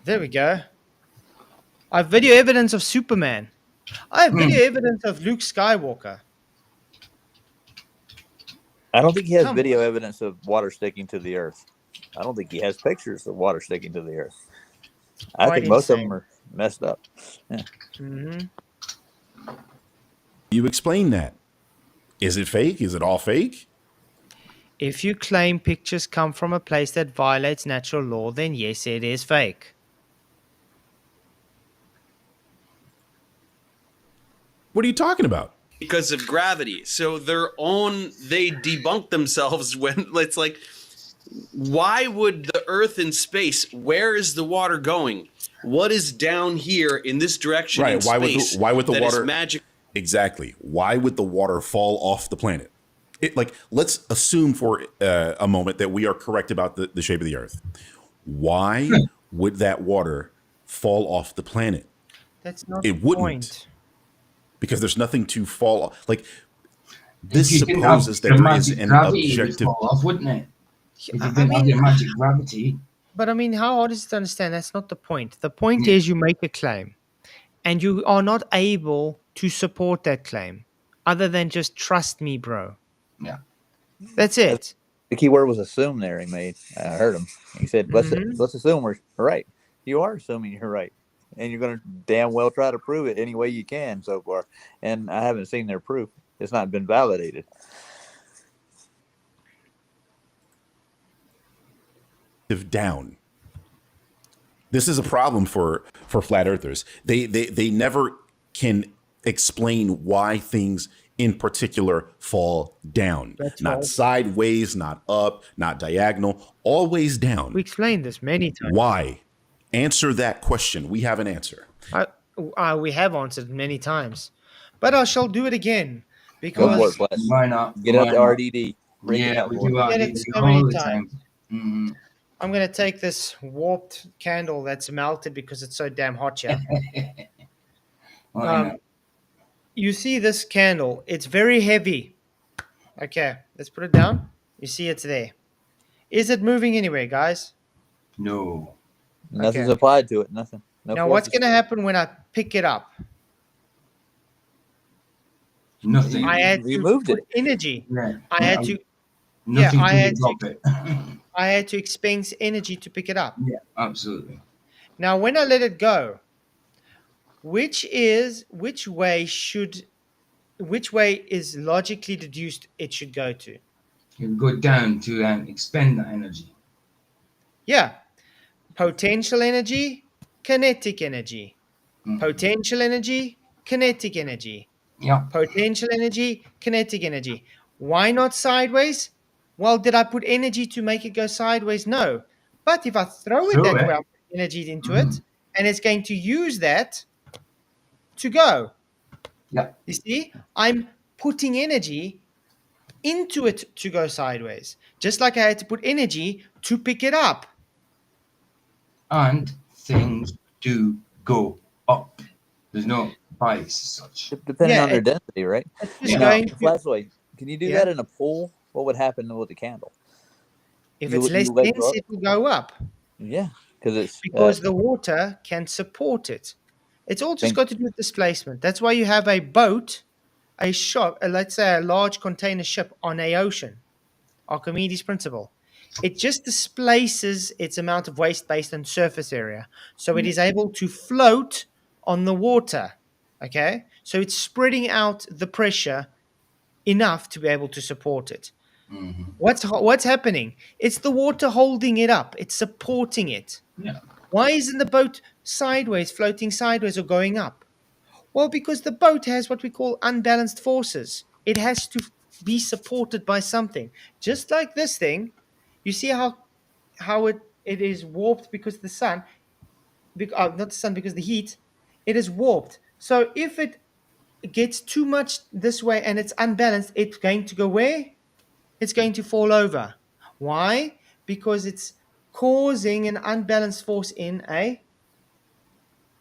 There we go. I have video evidence of Superman. I have video evidence of Luke Skywalker. I don't think he has video evidence of water sticking to the earth. I don't think he has pictures of water sticking to the earth. I think most of them are messed up. Yeah. Mm-hmm. You explain that. Is it fake? Is it all fake? If you claim pictures come from a place that violates natural law, then yes, it is fake. What are you talking about? Because of gravity. So they debunk themselves when it's like, why would the Earth in space, where is the water going? What is down here in this direction in space? Why would the water magic? Exactly. Why would the water fall off the planet? Let's assume for a moment that we are correct about the shape of the Earth. Why would that water fall off the planet? That's not it the wouldn't. point. Because there's nothing to fall off. This supposes that there is an objective. Fall off, wouldn't it? If you didn't have the magic gravity. But I mean, how hard is it to understand? That's not the point. The point is you make a claim and you are not able to support that claim other than just trust me, bro. Yeah. That's it. The key word was assume there. He made. I heard him. He said, let's assume we're right. You are assuming you're right. And you're going to damn well try to prove it any way you can so far. And I haven't seen their proof. It's not been validated. Down. This is a problem for flat earthers. They never can explain why things in particular fall down. Not sideways, not up, not diagonal, always down. We explained this many times. Why? Answer that question. We have an answer. We have answered many times, but I shall do it again because why not? Get out the RDD. Yeah, we do RDD all the time. Mm-hmm. I'm going to take this warped candle that's melted because it's so damn hot here. You see this candle? It's very heavy. Okay, let's put it down. You see it's there. Is it moving anywhere, guys? No. Nothing's applied to it. Nothing. No now, what's going to happen when I pick it up? Nothing. I had to put energy. I had to. I had to expense energy to pick it up. Yeah, absolutely. Now, when I let it go, which way is logically deduced it should go to? You go down to expend that energy. Yeah. Potential energy, kinetic energy. Potential energy, kinetic energy. Yeah. Potential energy, kinetic energy. Why not sideways? Well, did I put energy to make it go sideways? No. But if I throw it that way, I put energy into it, and it's going to use that to go. Yeah. You see, I'm putting energy into it to go sideways, just like I had to put energy to pick it up. And things do go up. There's no bias as such. Depending on their density, right? Flatzoid, can you do that in a pool? What would happen with the candle? If it's less dense, it will go up. Yeah, because the water can support it. It's all just got to do with displacement. That's why you have a boat a shop, let's say a large container ship on a ocean, Archimedes principle, it just displaces its amount of waste based on surface area. So it is able to float on the water. Okay? So it's spreading out the pressure enough to be able to support it. Mhm. What's happening? It's the water holding it up. It's supporting it. Yeah. Why isn't the boat sideways, floating sideways or going up? Well, because the boat has what we call unbalanced forces. It has to be supported by something. Just like this thing, you see how it is warped because of the sun, not the sun, because of the heat. It is warped. So if it gets too much this way and it's unbalanced, it's going to go where? It's going to fall over. Why? Because it's causing an unbalanced force in a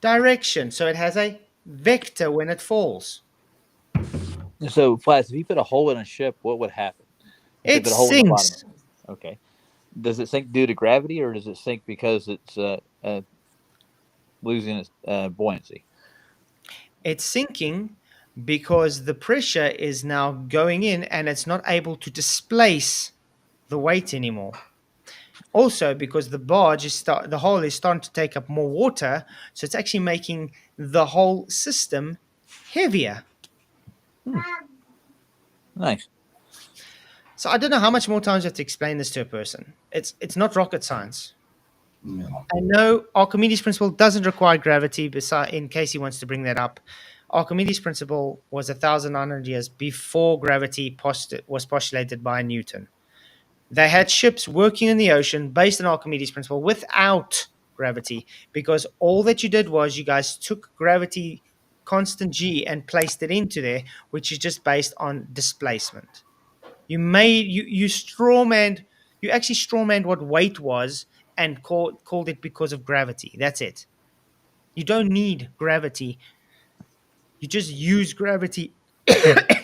direction. So it has a vector when it falls. So, Flats, if you put a hole in a ship, what would happen? If you It put a hole in the bottom sinks. of it? Okay. Does it sink due to gravity, or does it sink because it's losing its buoyancy? It's sinking because the pressure is now going in and it's not able to displace the weight anymore. Also, because the barge the hull is starting to take up more water, so it's actually making the whole system heavier. Nice. So I don't know how much more times you have to explain this to a person. It's not rocket science. No. I know Archimedes' principle doesn't require gravity, in case he wants to bring that up. Archimedes' principle was 1,900 years before gravity was postulated by Newton. They had ships working in the ocean based on Archimedes' principle without gravity, because all that you did was you guys took gravity, constant G, and placed it into there, which is just based on displacement. You actually strawmanned what weight was and called it because of gravity. That's it. You don't need gravity. You just use gravity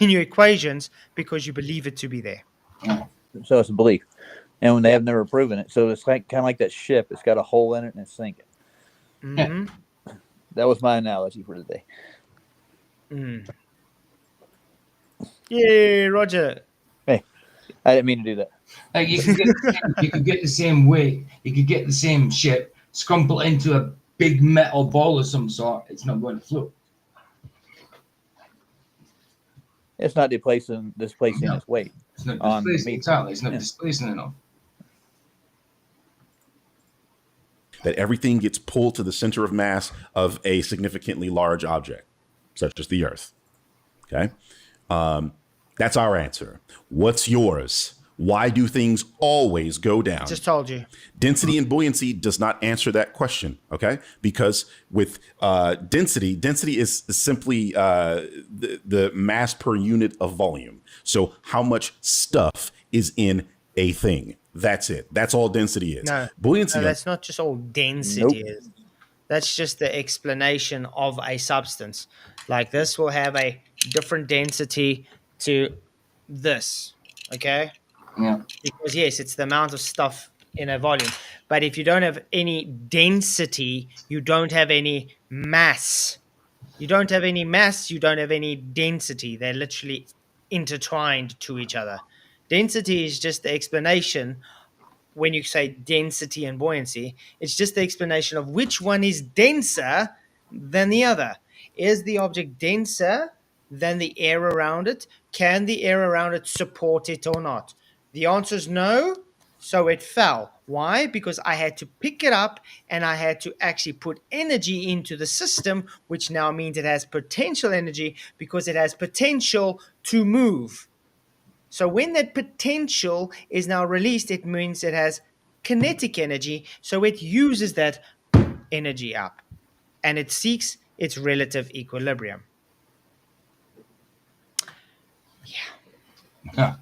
in your equations because you believe it to be there. So it's a belief, and when they have never proven it, so it's like kind of like that ship. It's got a hole in it and it's sinking. Mm-hmm. That was my analogy for today. Mm. Yeah, Roger. Hey, I didn't mean to do that. Like you could get the same weight, you could get the same ship, scrumple it into a big metal ball of some sort. It's not going to float. It's not displacing No. its weight. It's not On displacing. me. Exactly. It's not Yeah. displacing enough. That everything gets pulled to the center of mass of a significantly large object, such as the Earth. Okay. That's our answer. What's yours? Why do things always go down? Just told you. Density and buoyancy does not answer that question, okay? Because with density is simply the mass per unit of volume. So how much stuff is in a thing? That's it. That's all density is. Buoyancy. No, that's not just all density is. That's just the explanation of a substance. Like this will have a different density to this, okay? Yeah. Because yes, it's the amount of stuff in a volume. But if you don't have any density, you don't have any mass. You don't have any mass, you don't have any density. They're literally intertwined to each other. Density is just the explanation. When you say density and buoyancy, it's just the explanation of which one is denser than the other. Is the object denser than the air around it? Can the air around it support it or not? The answer is no, so it fell. Why? Because I had to pick it up and I had to actually put energy into the system, which now means it has potential energy because it has potential to move. So when that potential is now released, it means it has kinetic energy. So it uses that energy up and it seeks its relative equilibrium. Yeah.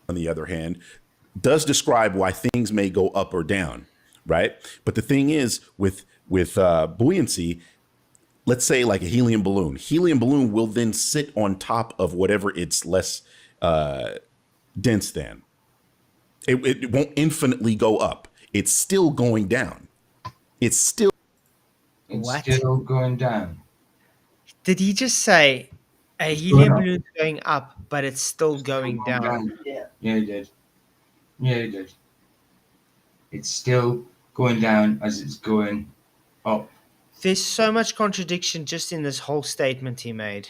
On the other hand, does describe why things may go up or down, right? But the thing is, with buoyancy, let's say like a helium balloon will then sit on top of whatever it's less dense than. It won't infinitely go up. It's still going down. It's still What? Still going down. Did he just say a It's helium going up. balloon's going up, but it's still going Going down? Yeah. Yeah, he did. Yeah, he did. It's still going down as it's going up. There's so much contradiction just in this whole statement he made.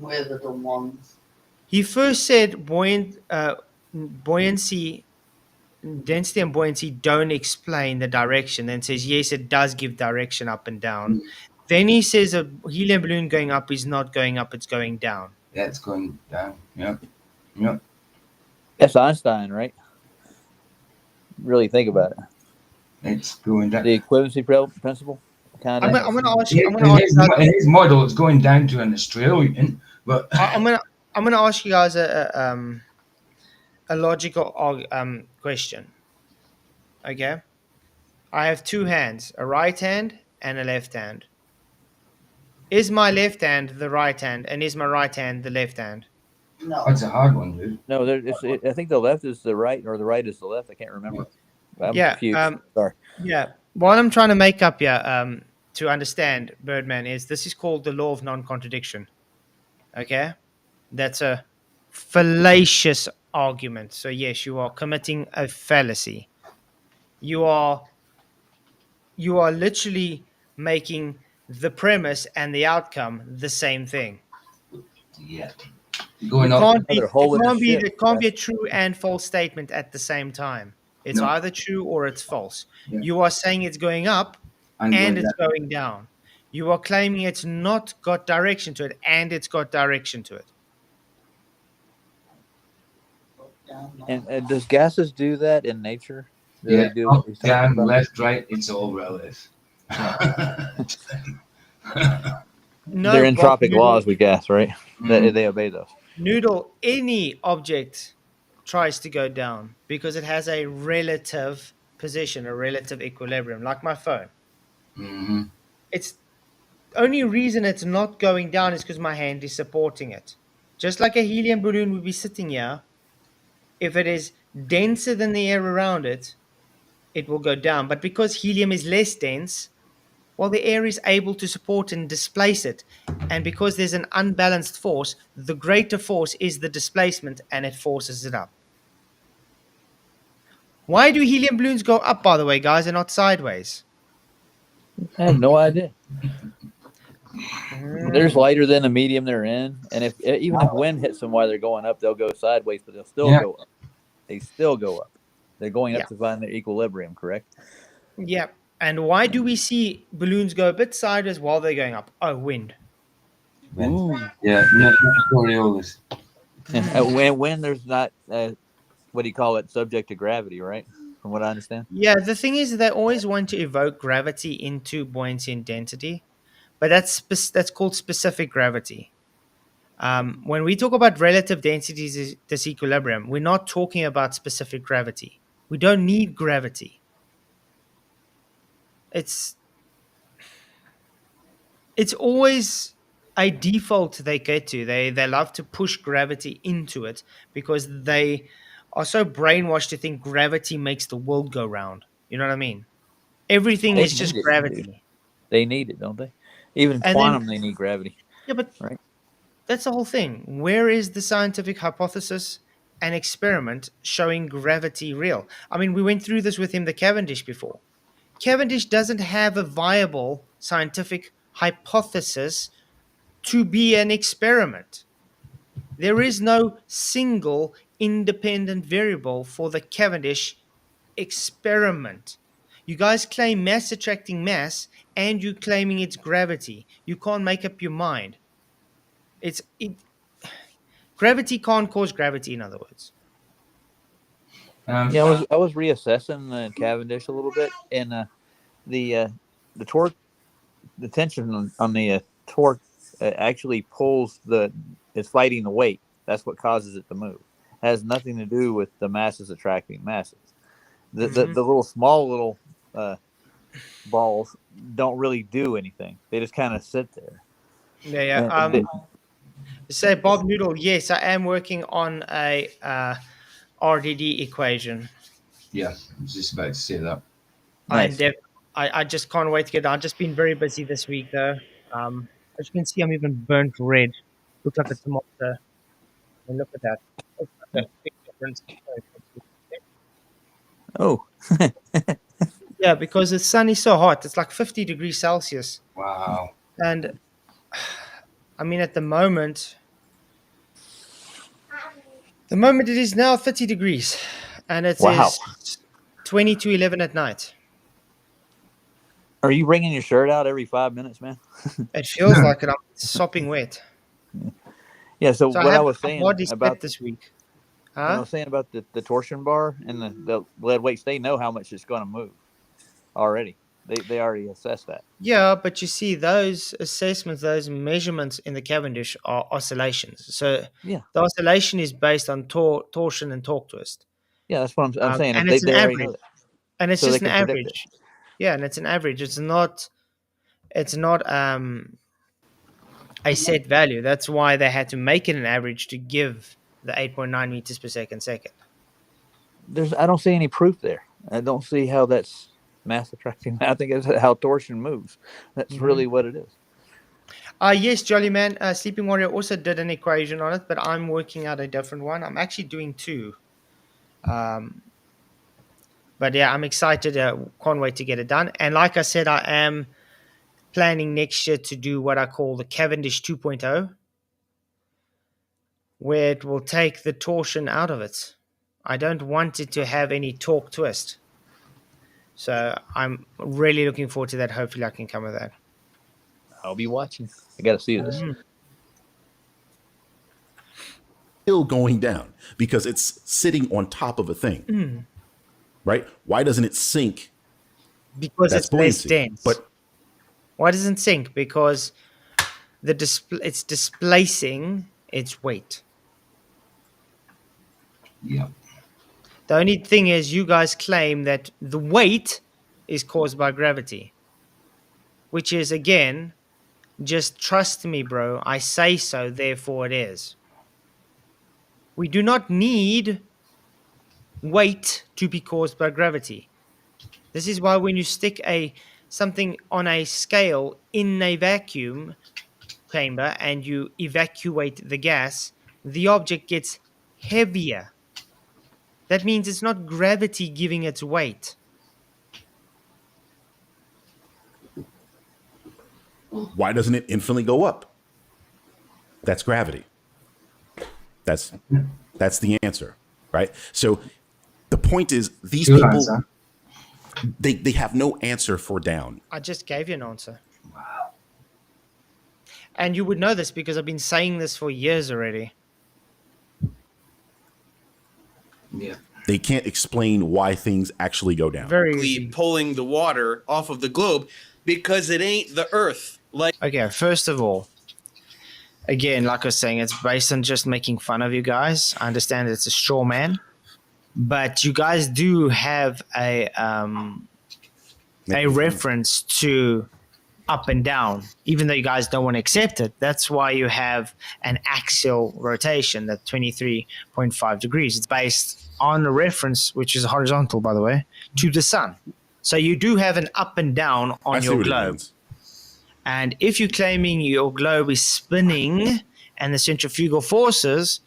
We're the dumb ones. He first said buoyancy, density and buoyancy don't explain the direction, then says, yes, it does give direction up and down. Then he says a helium balloon going up is not going up, it's going down. Yeah, it's going down. Yep. Yep. That's Einstein, right? Really think about it. It's going down. The equivalency principle, kind I'm of. going to ask you. In his model, it's going down to an Australian, but I'm going to ask you guys a logical question. Okay, I have two hands, a right hand and a left hand. Is my left hand the right hand, and is my right hand the left hand? No. that's a hard one, dude. No, I think the left is the right, or the right is the left. I can't remember. I'm Yeah, confused. Sorry. Yeah. What I'm trying to make up here to understand Birdman is this is called the law of non-contradiction. Okay? That's a fallacious argument. So yes, you are committing a fallacy. You are literally making the premise and the outcome the same thing. Yeah. It Going up. can't be, Another hole in the ship, it can't be a right? true and false statement at the same time. It's No. either true or it's false. Yeah. You are saying it's going up and it's going down. You are claiming it's not got direction to it and it's got direction to it. And does gases do that in nature? Do Yeah. they do what Up, he's talking down, about? left, right. It's all relative. No, They're Bob entropic Noodle, laws with gas, right? Mhm. They obey those. Noodle, any object tries to go down because it has a relative position, a relative equilibrium, like my phone. Mhm. It's only reason it's not going down is because my hand is supporting it. Just like a helium balloon would be sitting here, if it is denser than the air around it, it will go down. But because helium is less dense, well, the air is able to support and displace it. And because there's an unbalanced force, the greater force is the displacement and it forces it up. Why do helium balloons go up, by the way, guys, and not sideways? I have no idea. They're lighter than the medium they're in, and if wind hits them while they're going up, they'll go sideways, but they'll still go up. They still go up. They're going up to find their equilibrium, correct? Yeah. And why do we see balloons go a bit sideways while they're going up? Oh, wind. Ooh. Yeah, no, Coriolis. When there's not, what do you call it, subject to gravity, right? From what I understand. Yeah, the thing is they always want to evoke gravity into buoyancy and density, but that's called specific gravity. When we talk about relative density disequilibrium, we're not talking about specific gravity. We don't need gravity. It's always a default they get to. They love to push gravity into it because they are so brainwashed to think gravity makes the world go round. You know what I mean? Everything is just gravity. Dude. They need it, don't they? Even And quantum, they need gravity. Yeah, but right. That's the whole thing. Where is the scientific hypothesis and experiment showing gravity real? I mean, we went through this with him, the Cavendish, before. Cavendish doesn't have a viable scientific hypothesis to be an experiment. There is no single independent variable for the Cavendish experiment. You guys claim mass attracting mass and you're claiming it's gravity. You can't make up your mind. Gravity can't cause gravity, in other words. I was reassessing Cavendish a little bit, and the torque, the tension on the torque actually pulls it's fighting the weight. That's what causes it to move. It has nothing to do with the masses attracting masses. The little small balls don't really do anything. They just kind of sit there. Yeah. Say Bob Noodle, yes, I am working on a RDD equation. Yeah, I was just about to say that. Nice. I just can't wait to get it. I've just been very busy this week, though. As you can see, I'm even burnt red. Looks like a tomato. And look at that. That's like a big difference. Oh, Yeah, because the sun is so hot. It's like 50 degrees Celsius. Wow. And I mean, at the moment it is now 30 degrees. And it wow. is 20 to 11 at night. Are you wringing your shirt out every 5 minutes, man? It feels like it. I'm sopping wet. Yeah. So, So what I have was my saying body about split this week. when I Huh? was saying about the torsion bar and the lead weights, they know how much it's going to move already. They already assessed that. Yeah, but you see, those assessments, those measurements in the Cavendish are oscillations. So Yeah. the oscillation is based on torsion and torque twist. Yeah, that's what I'm saying. And They, it's an they already know average. that, And it's so they just an can predict it. average. Yeah, and it's an average. It's not a set value. That's why they had to make it an average to give the 8.9 meters per second. I don't see any proof there. I don't see how that's mass attracting. I think it's how torsion moves. That's really what it is. Yes, Jolly Man. Sleeping Warrior also did an equation on it, but I'm working out a different one. I'm actually doing two. But yeah, I'm excited. Can't wait to get it done. And like I said, I am planning next year to do what I call the Cavendish 2.0, where it will take the torsion out of it. I don't want it to have any torque twist. So I'm really looking forward to that. Hopefully I can come with that. I'll be watching. I got to see this. Still going down because it's sitting on top of a thing, right? Why doesn't it sink? Because That's it's less buoyancy. dense. But why doesn't it sink? Because it's displacing its weight. Yeah. The only thing is, you guys claim that the weight is caused by gravity, which is, again, just trust me, bro. I say so, therefore it is. We do not need weight to be caused by gravity. This is why when you stick something on a scale in a vacuum chamber and you evacuate the gas, the object gets heavier. That means it's not gravity giving its weight. why doesn't it infinitely go up? That's gravity. That's the answer, right? So the point is, these Good people, answer. they have no answer for down. I just gave you an answer. Wow. And you would know this because I've been saying this for years already. Yeah. They can't explain why things actually go down. Very easy. Pulling the water off of the globe because it ain't the Earth. Like, Okay, first of all, again, like I was saying, it's based on just making fun of you guys. I understand it's a straw man, but you guys do have a reference to up and down, even though you guys don't want to accept it. That's why you have an axial rotation at 23.5 degrees. It's based on a reference, which is horizontal, by the way, to the sun. So you do have an up and down I on see your what it globe. means. And if you're claiming your globe is spinning and the centrifugal forces,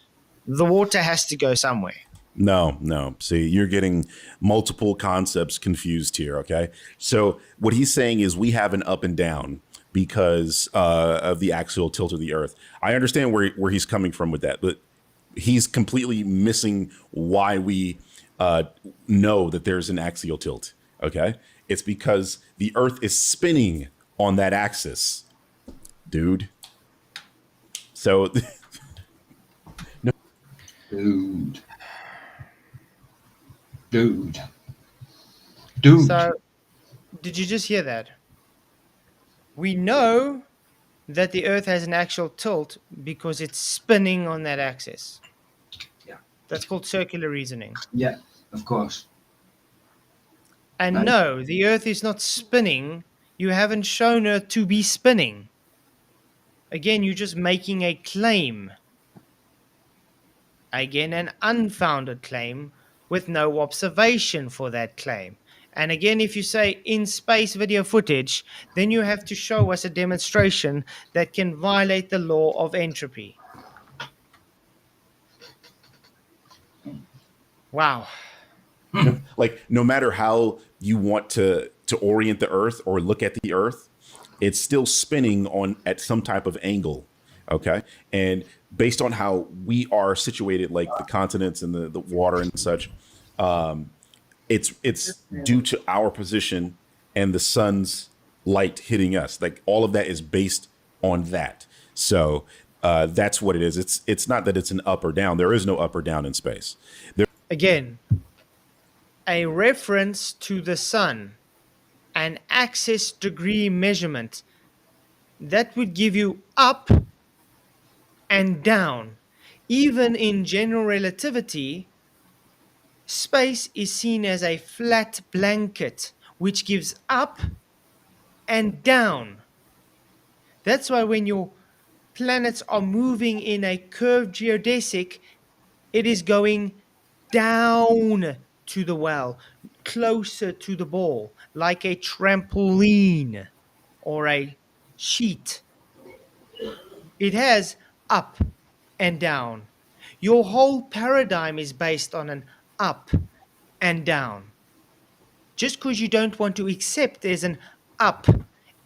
the water has to go somewhere. No. See, you're getting multiple concepts confused here, okay? So what he's saying is we have an up and down because of the axial tilt of the Earth. I understand where he's coming from with that, but he's completely missing why we know that there's an axial tilt, okay? It's because the Earth is spinning on that axis, dude. So... Dude. So, did you just hear that? We know that the Earth has an actual tilt because it's spinning on that axis. Yeah. That's called circular reasoning. Yeah, of course. And Nice. no, the Earth is not spinning. You haven't shown her to be spinning. Again, you're just making a claim. Again, an unfounded claim with no observation for that claim. And again, if you say in space video footage, then you have to show us a demonstration that can violate the law of entropy. Wow. Like, no matter how you want to orient the Earth or look at the Earth, it's still spinning on at some type of angle. Okay. And based on how we are situated, like the continents and the water and such, it's due to our position and the sun's light hitting us. Like, all of that is based on that. So that's what it is. It's not that it's an up or down. There is no up or down in space. Again, a reference to the sun, an axis degree measurement, that would give you up and down. Even in general relativity, space is seen as a flat blanket, which gives up and down. That's why when your planets are moving in a curved geodesic, it is going down to the well, closer to the ball, like a trampoline or a sheet. It has up and down. Your whole paradigm is based on an up and down. Just because you don't want to accept there's an up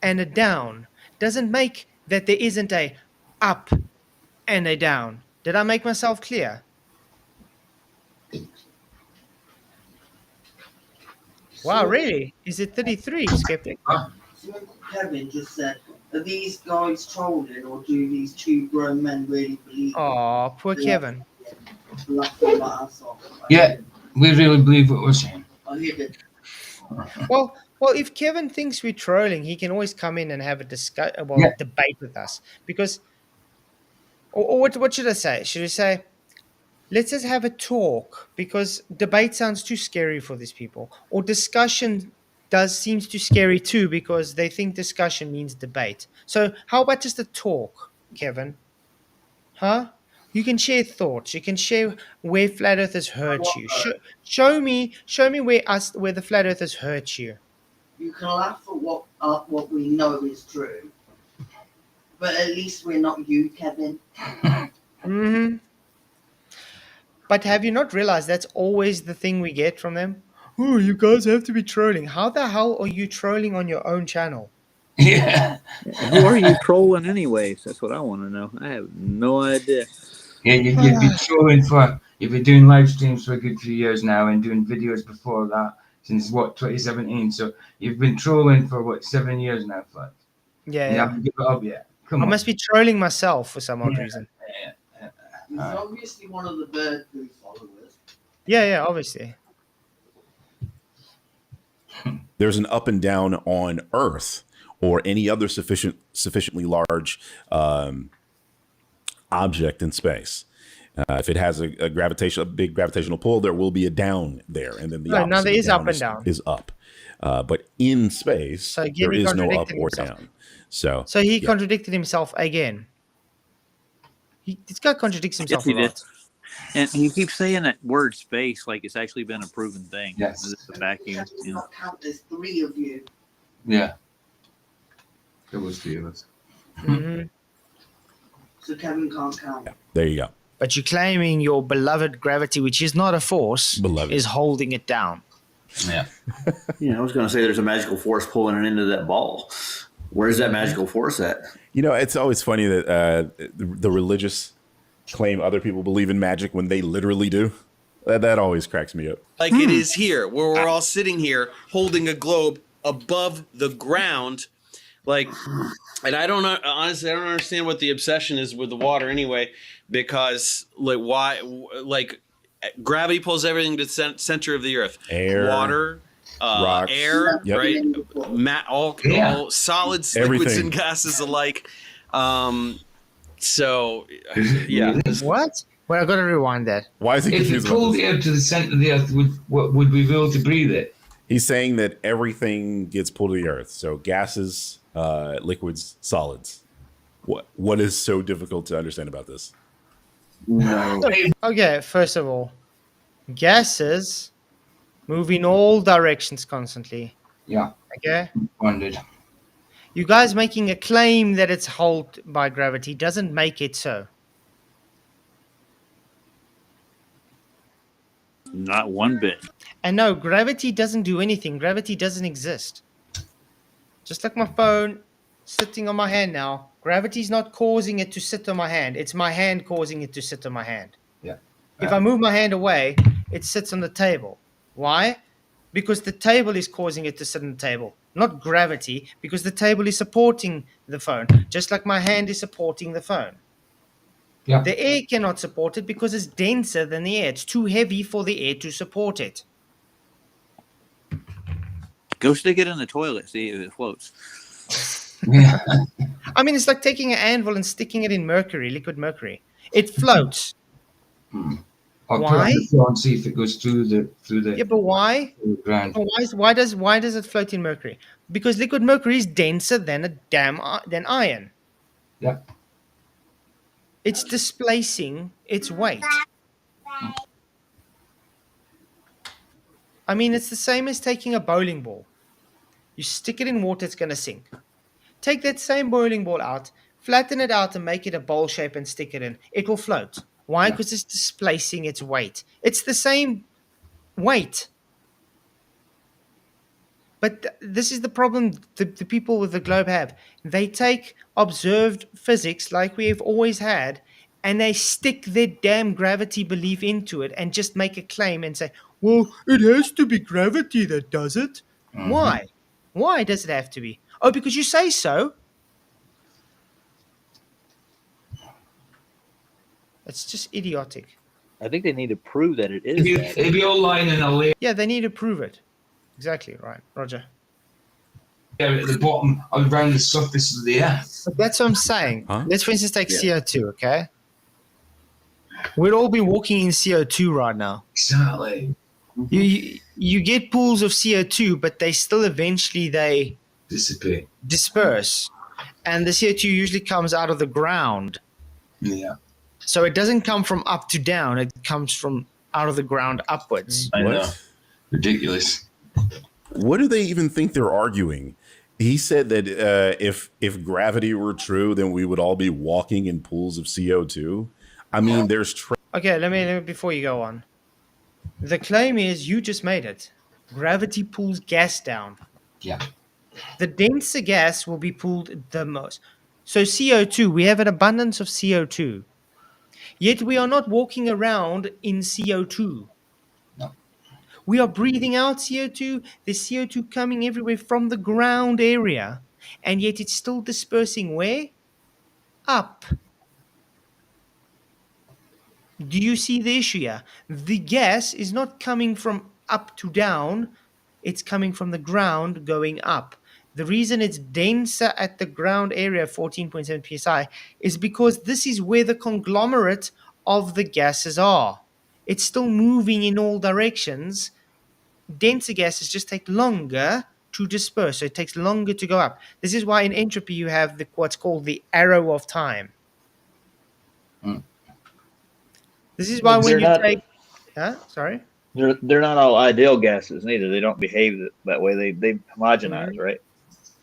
and a down doesn't make that there isn't a up and a down. Did I make myself clear? Wow, really? Is it 33, Skeptic? Kevin just said, are these guys trolling or do these two grown men really believe? Oh, poor Kevin. Laughing my ass off. Yeah, we really believe what we're saying. I hear it. Well, if Kevin thinks we're trolling, he can always come in and have a debate with us. Because, or what should I say? Should I say, let's just have a talk, because debate sounds too scary for these people. Or discussion seems too scary too, because they think discussion means debate. So how about just a talk, Kevin? Huh? You can share thoughts. You can share where flat earthers hurt you. Show me where the flat earthers hurt you. You can laugh at what we know is true, but at least we're not you, Kevin. Mm-hmm. But have you not realized that's always the thing we get from them? Oh, you guys have to be trolling. How the hell are you trolling on your own channel? Yeah. Who are you trolling anyways? That's what I want to know. I have no idea. Yeah, you've been trolling you've been doing live streams for a good few years now and doing videos before that since 2017. So you've been trolling for 7 years now, Flat. Yeah. You haven't given it up yet. Come I on. must be trolling myself for some odd reason. He's obviously one of the bird poo followers. Yeah, obviously. There's an up and down on Earth or any other sufficiently large object in space. If it has a big gravitational pull, there will be a down there, and then the opposite now there is down up and down. is up. But in space, So again, there he is no up contradicted or himself. down. So he contradicted himself again. This guy contradicts himself Yes, he a lot. did. And he keeps saying that word space like it's actually been a proven thing. Yes. It's a vacuum. Kevin does You know. not count. There's 3 of you. Yeah. There was 3 of us. Mm-hmm. So Kevin can't count. there you go. But you're claiming your beloved gravity, which is not a force, Beloved. is holding it down. Yeah. Yeah, I was going to say there's a magical force pulling it into that ball. Where's that magical force at? You know, it's always funny that the religious claim other people believe in magic when they literally do. That always cracks me up. Like it is here, where we're all sitting here holding a globe above the ground. Like, and I don't know, honestly, I don't understand what the obsession is with the water anyway, because gravity pulls everything to the center of the earth. Air, water, rocks, air, yep. right? All solids, Everything. liquids, and gases alike. So, yeah. What? Well, I got to rewind that. Why is he If you confused about pulled this? the air to the center of the earth, would we be able to breathe it? He's saying that everything gets pulled to the earth. So gases, liquids, solids. What is so difficult to understand about this? No. Okay, first of all, gases Move in all directions constantly. Yeah. Okay? Wondered. You guys making a claim that it's held by gravity doesn't make it so. Not one bit. And no, gravity doesn't do anything. Gravity doesn't exist. Just like my phone sitting on my hand now, gravity's not causing it to sit on my hand. It's my hand causing it to sit on my hand. Yeah. If I move my hand away, it sits on the table. Why? Because the table is causing it to sit on the table, not gravity, because the table is supporting the phone, just like my hand is supporting the phone. Yeah. The air cannot support it because it's denser than the air. It's too heavy for the air to support it. Go stick it in the toilet, see if it floats. I mean, it's like taking an anvil and sticking it in mercury, liquid mercury. It floats. Or put Why? on the floor and see if it goes through the Yeah, but why? through the ground. But why does it float in mercury? Because liquid mercury is denser than than iron. Yeah. It's displacing its weight. I mean, it's the same as taking a bowling ball. You stick it in water, it's going to sink. Take that same bowling ball out, flatten it out and make it a bowl shape and stick it in. It will float. Why? Because it's displacing its weight. It's the same weight. But this is the problem the people with the globe have. They take observed physics like we have always had, and they stick their damn gravity belief into it and just make a claim and say, well, it has to be gravity that does it. Why? Why does it have to be? Oh, because you say so. It's just idiotic. I think they need to prove that it is. It'd be all lying in a layer Yeah, they need to prove it. Exactly right, Roger. at the bottom around the surface of the earth. But that's what I'm saying. Huh? Let's, for instance, take CO2, okay? We'd all be walking in CO2 right now. Exactly. You get pools of CO2, but they still eventually Dissipate. disperse. And the CO2 usually comes out of the ground. Yeah. So it doesn't come from up to down. It comes from out of the ground upwards. I know. Ridiculous. What do they even think they're arguing? He said that if gravity were true, then we would all be walking in pools of CO2. I mean, there's Okay, let me before you go on. The claim is you just made it. Gravity pulls gas down. Yeah. The denser gas will be pulled the most. So CO2, we have an abundance of CO2. Yet we are not walking around in CO2. No. We are breathing out CO2. There's CO2 coming everywhere from the ground area. And yet it's still dispersing where? Up. Do you see the issue here? The gas is not coming from up to down. It's coming from the ground going up. The reason it's denser at the ground area, 14.7 psi, is because this is where the conglomerate of the gases are. It's still moving in all directions. Denser gases just take longer to disperse, so it takes longer to go up. This is why in entropy you have what's called the arrow of time. This is why when you take... Sorry? They're not all ideal gases neither. They don't behave that way. They homogenize, right?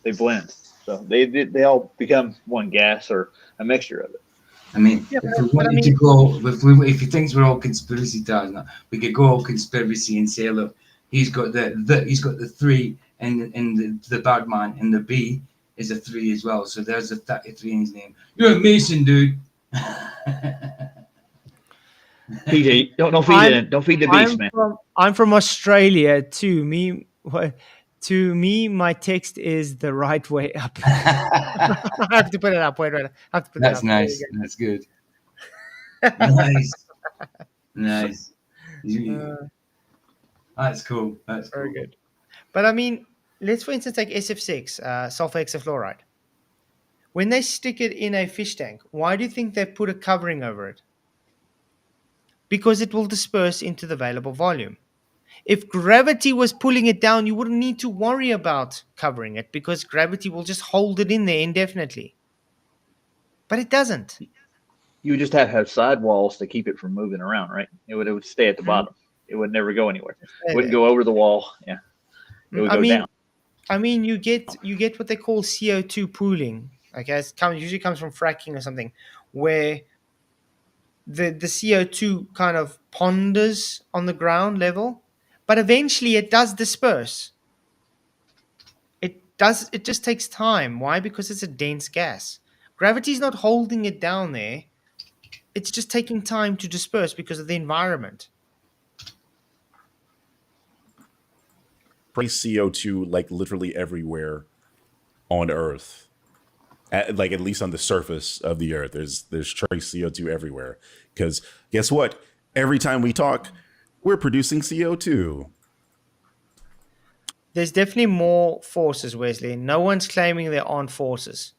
They blend. So they all become one gas or a mixture of it. I mean, if we wanted to go, if you think we're all conspiracy theories now, we could go all conspiracy and say, look, he's got the 3 and the Birdman, and the B is a 3 as well. So there's a 33 in his name. You're a Mason, dude. PJ, don't feed the beast, man. I'm from Australia. To me, my text is the right way up. I have to put it up. Wait. I have to put That's it up. nice. That's good. Nice. That's cool. That's very cool. good. But I mean, let's for instance take SF6, sulfur hexafluoride. When they stick it in a fish tank, why do you think they put a covering over it? Because it will disperse into the available volume. If gravity was pulling it down, you wouldn't need to worry about covering it because gravity will just hold it in there indefinitely. But it doesn't. You would just have sidewalls to keep it from moving around, right? It would stay at the bottom. It would never go anywhere. Stay It wouldn't there. go over the wall. Yeah, it would I go mean, down. I mean, you get what they call CO2 pooling. Okay, usually comes from fracking or something, where the CO2 kind of ponders on the ground level, but eventually it does disperse. It does. It just takes time. Why? Because it's a dense gas. Gravity's not holding it down there. It's just taking time to disperse because of the environment. Trace CO2 like literally everywhere on Earth. At least on the surface of the Earth, there's trace CO2 everywhere. Because guess what? Every time we talk, we're producing CO2. There's definitely more forces, Wesley. No one's claiming there aren't forces.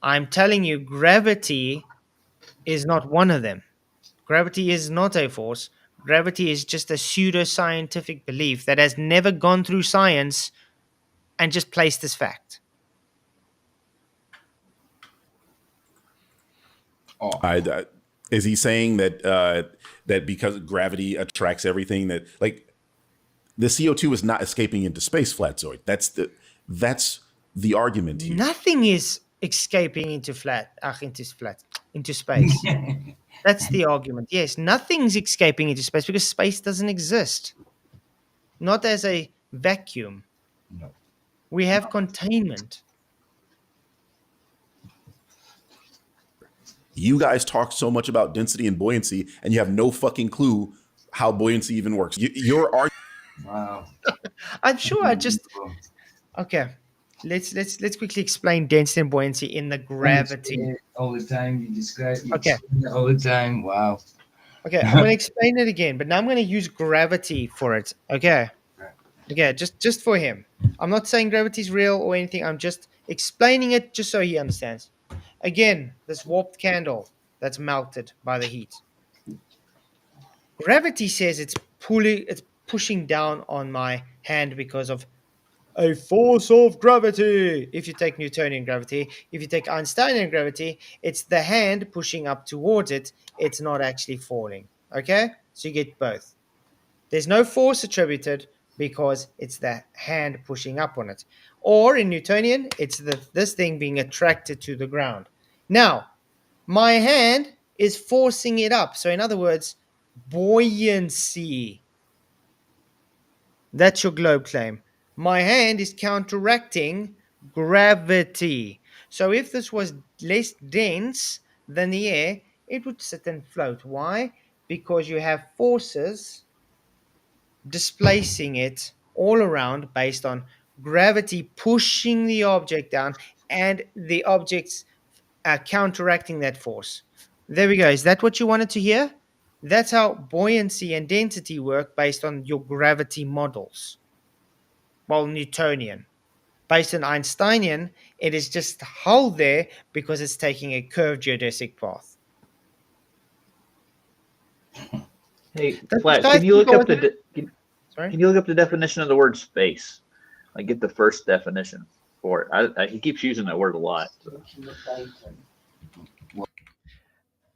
I'm telling you, gravity is not one of them. Gravity is not a force. Gravity is just a pseudo-scientific belief that has never gone through science and just placed as fact. Is he saying that that because gravity attracts everything, that like the CO2 is not escaping into space, Flatzoid? That's the argument here. Nothing is escaping into space. That's the argument. Yes, nothing's escaping into space because space doesn't exist. Not as a vacuum. No. We have containment. You guys talk so much about density and buoyancy, and you have no fucking clue how buoyancy even works. You're arguing. Wow. I'm sure okay. Let's quickly explain density and buoyancy in the gravity. All the time you describe it Okay. all the time. Wow. Okay, I'm going to explain it again, but now I'm going to use gravity for it. Okay. Okay, just for him. I'm not saying gravity is real or anything. I'm just explaining it just so he understands. Again, this warped candle that's melted by the heat. Gravity says it's pushing down on my hand because of a force of gravity. If you take Newtonian gravity, if you take Einsteinian gravity, it's the hand pushing up towards it. It's not actually falling. Okay? So you get both. There's no force attributed because it's the hand pushing up on it. Or in Newtonian, it's this thing being attracted to the ground. Now, my hand is forcing it up. So in other words, buoyancy. That's your globe claim. My hand is counteracting gravity. So if this was less dense than the air, it would sit and float. Why? Because you have forces displacing it all around based on gravity pushing the object down and the objects counteracting that force. There we go. Is that what you wanted to hear? That's how buoyancy and density work based on your gravity models. Well, Newtonian. Based on Einsteinian, it is just held there because it's taking a curved geodesic path. Hey, Flat, can you look up Sorry? Can you look up the definition of the word space? Like, get the first definition for it. He keeps using that word a lot. So.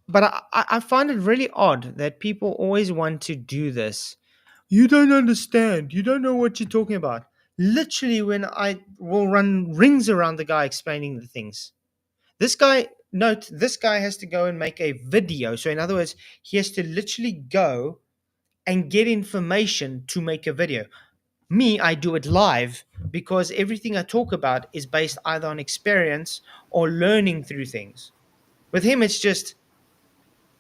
But I find it really odd that people always want to do this. You don't understand. You don't know what you're talking about. Literally, when I will run rings around the guy explaining the things. This guy has to go and make a video. So in other words, he has to literally go and get information to make a video. Me, I do it live because everything I talk about is based either on experience or learning through things. With him, it's just,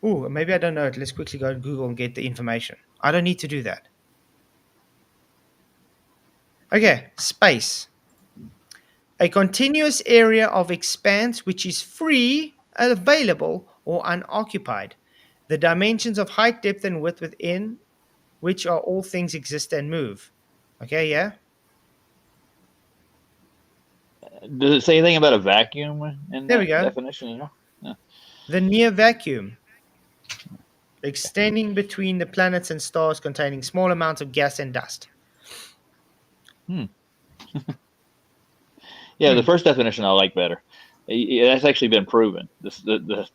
ooh, maybe I don't know it. Let's quickly go to Google and get the information. I don't need to do that. Okay, space. A continuous area of expanse which is free, available, or unoccupied. The dimensions of height, depth, and width within which are all things exist and move. Okay, yeah? Does it say anything about a vacuum in There that we go. definition? You know? Yeah. The near vacuum. Extending between the planets and stars containing small amounts of gas and dust. Yeah, the first definition I like better. That's actually been proven. The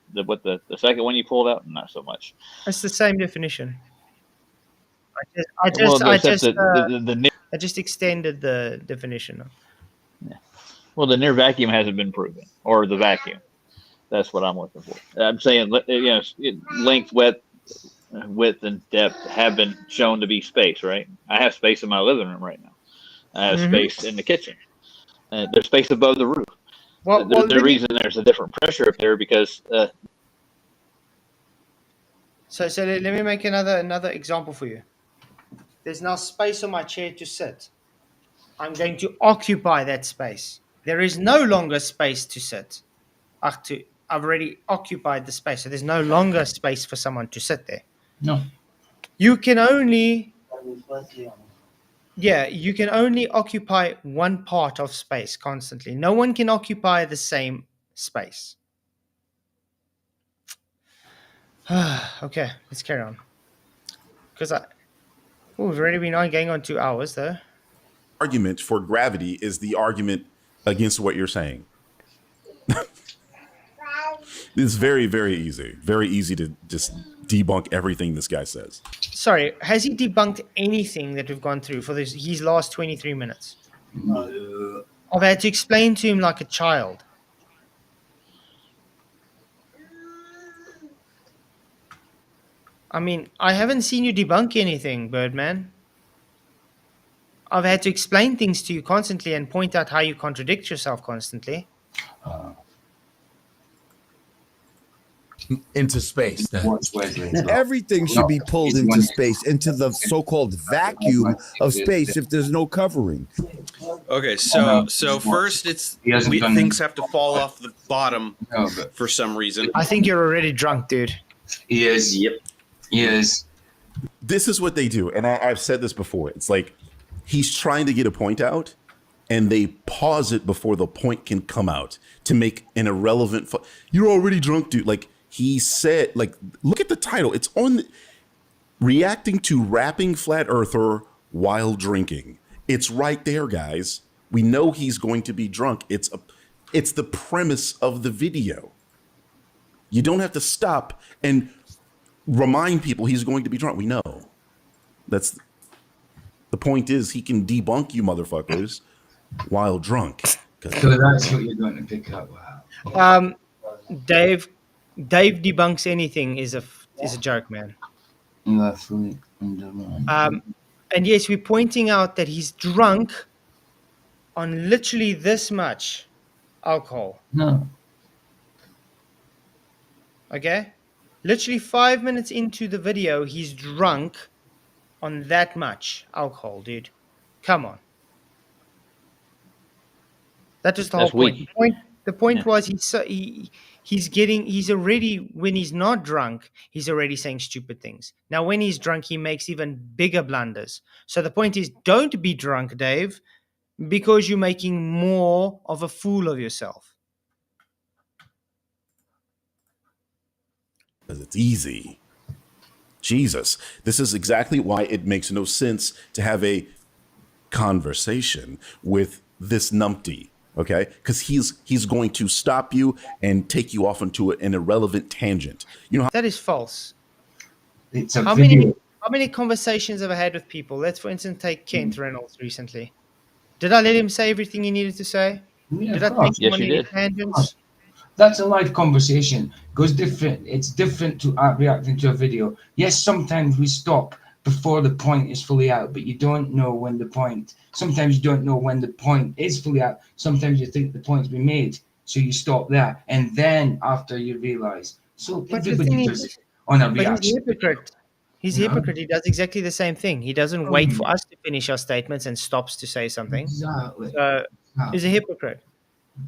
second one you pulled out, not so much. It's the same definition. I the just extended the definition. the near vacuum hasn't been proven, or the vacuum. That's what I'm looking for. I'm saying, length, width, and depth have been shown to be space, right? I have space in my living room right now. I have space in the kitchen. There's space above the roof. The reason there's a different pressure up there because. So let me make another example for you. There's now space on my chair to sit. I'm going to occupy that space. There is no longer space to sit. I've already occupied the space, so there's no longer space for someone to sit there. No. You can only occupy one part of space constantly. No one can occupy the same space. Okay, let's carry on. Because we've already been going on 2 hours, though. Argument for gravity is the argument against what you're saying. It's very, very easy. Very easy to just debunk everything this guy says. Sorry, has he debunked anything that we've gone through for his last 23 minutes? I've had to explain to him like a child. I mean, I haven't seen you debunk anything, Birdman. I've had to explain things to you constantly and point out how you contradict yourself constantly. Into space. Everything should be pulled into space, into the so-called vacuum of space if there's no covering. Okay, so first things have to fall off the bottom for some reason. I think you're already drunk, dude. He is. Yep. He is. This is what they do, and I've said this before. It's like he's trying to get a point out, and they pause it before the point can come out to make an irrelevant. You're already drunk, dude. Like he said, like look at the title. It's on reacting to rapping flat earther while drinking. It's right there, guys. We know he's going to be drunk. It's the premise of the video. You don't have to stop and remind people he's going to be drunk. We know. That's the point. Is he can debunk you motherfuckers while drunk. So that's what you're going to pick up. Wow. Dave debunks anything is a joke, man. And yes, we're pointing out that he's drunk on literally this much alcohol. No. Okay? Literally 5 minutes into the video, he's drunk on that much alcohol, dude. Come on. That was the whole point. The point was he's already, when he's not drunk, he's already saying stupid things. Now, when he's drunk, he makes even bigger blunders. So the point is, don't be drunk, Dave, because you're making more of a fool of yourself. Because it's easy. Jesus, this is exactly why it makes no sense to have a conversation with this numpty. Okay, because he's going to stop you and take you off into an irrelevant tangent. You know that is false. It's a how many conversations have I had with people? Let's, for instance, take Kent Reynolds recently. Did I let him say everything he needed to say? Yeah, did I take him on any tangents? That's a live conversation. Goes different. It's different to reacting to a video. Yes, sometimes we stop before the point is fully out, but you don't know when the point. Sometimes you don't know when the point is fully out. Sometimes you think the point's been made, so you stop there, and then after you realize. So everybody does it on a reaction. He's a hypocrite. He's a hypocrite. He does exactly the same thing. He doesn't wait for us to finish our statements and stops to say something. Exactly. So he's a hypocrite.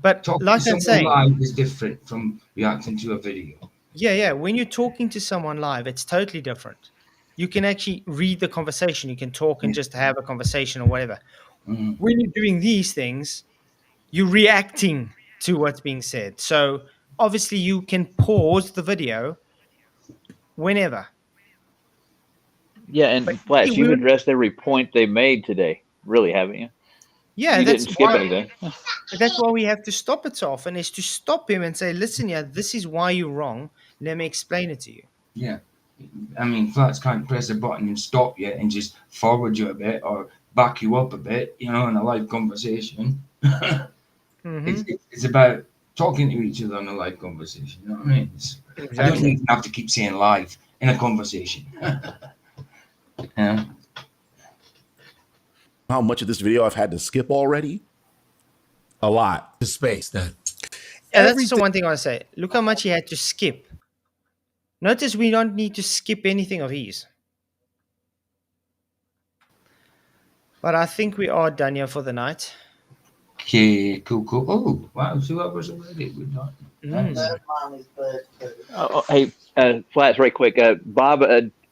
But talking like to I'm saying, live is different from reacting to a video. Yeah. When you're talking to someone live, it's totally different. You can actually read the conversation. You can talk and just have a conversation or whatever. Mm-hmm. When you're doing these things, you're reacting to what's being said. So obviously you can pause the video whenever. Yeah, and Flash, you've addressed every point they made today, really, haven't you? Yeah, you didn't skip anything. That's why we have to stop it so often, is to stop him and say, listen, this is why you're wrong. Let me explain it to you. Yeah. I mean, Flats can't press a button and stop you and just forward you a bit or back you up a bit, you know, in a live conversation. It's about talking to each other in a live conversation. You know what I mean? I don't even have to keep saying live in a conversation. Yeah. How much of this video I've had to skip already? A lot. The space then. Yeah, that's the one thing I want to say. Look how much he had to skip. Notice we don't need to skip anything of his. But I think we are done here for the night. Okay, cool. Oh, wow, 2 hours already. We're done. Hey, Flats, right quick. Bob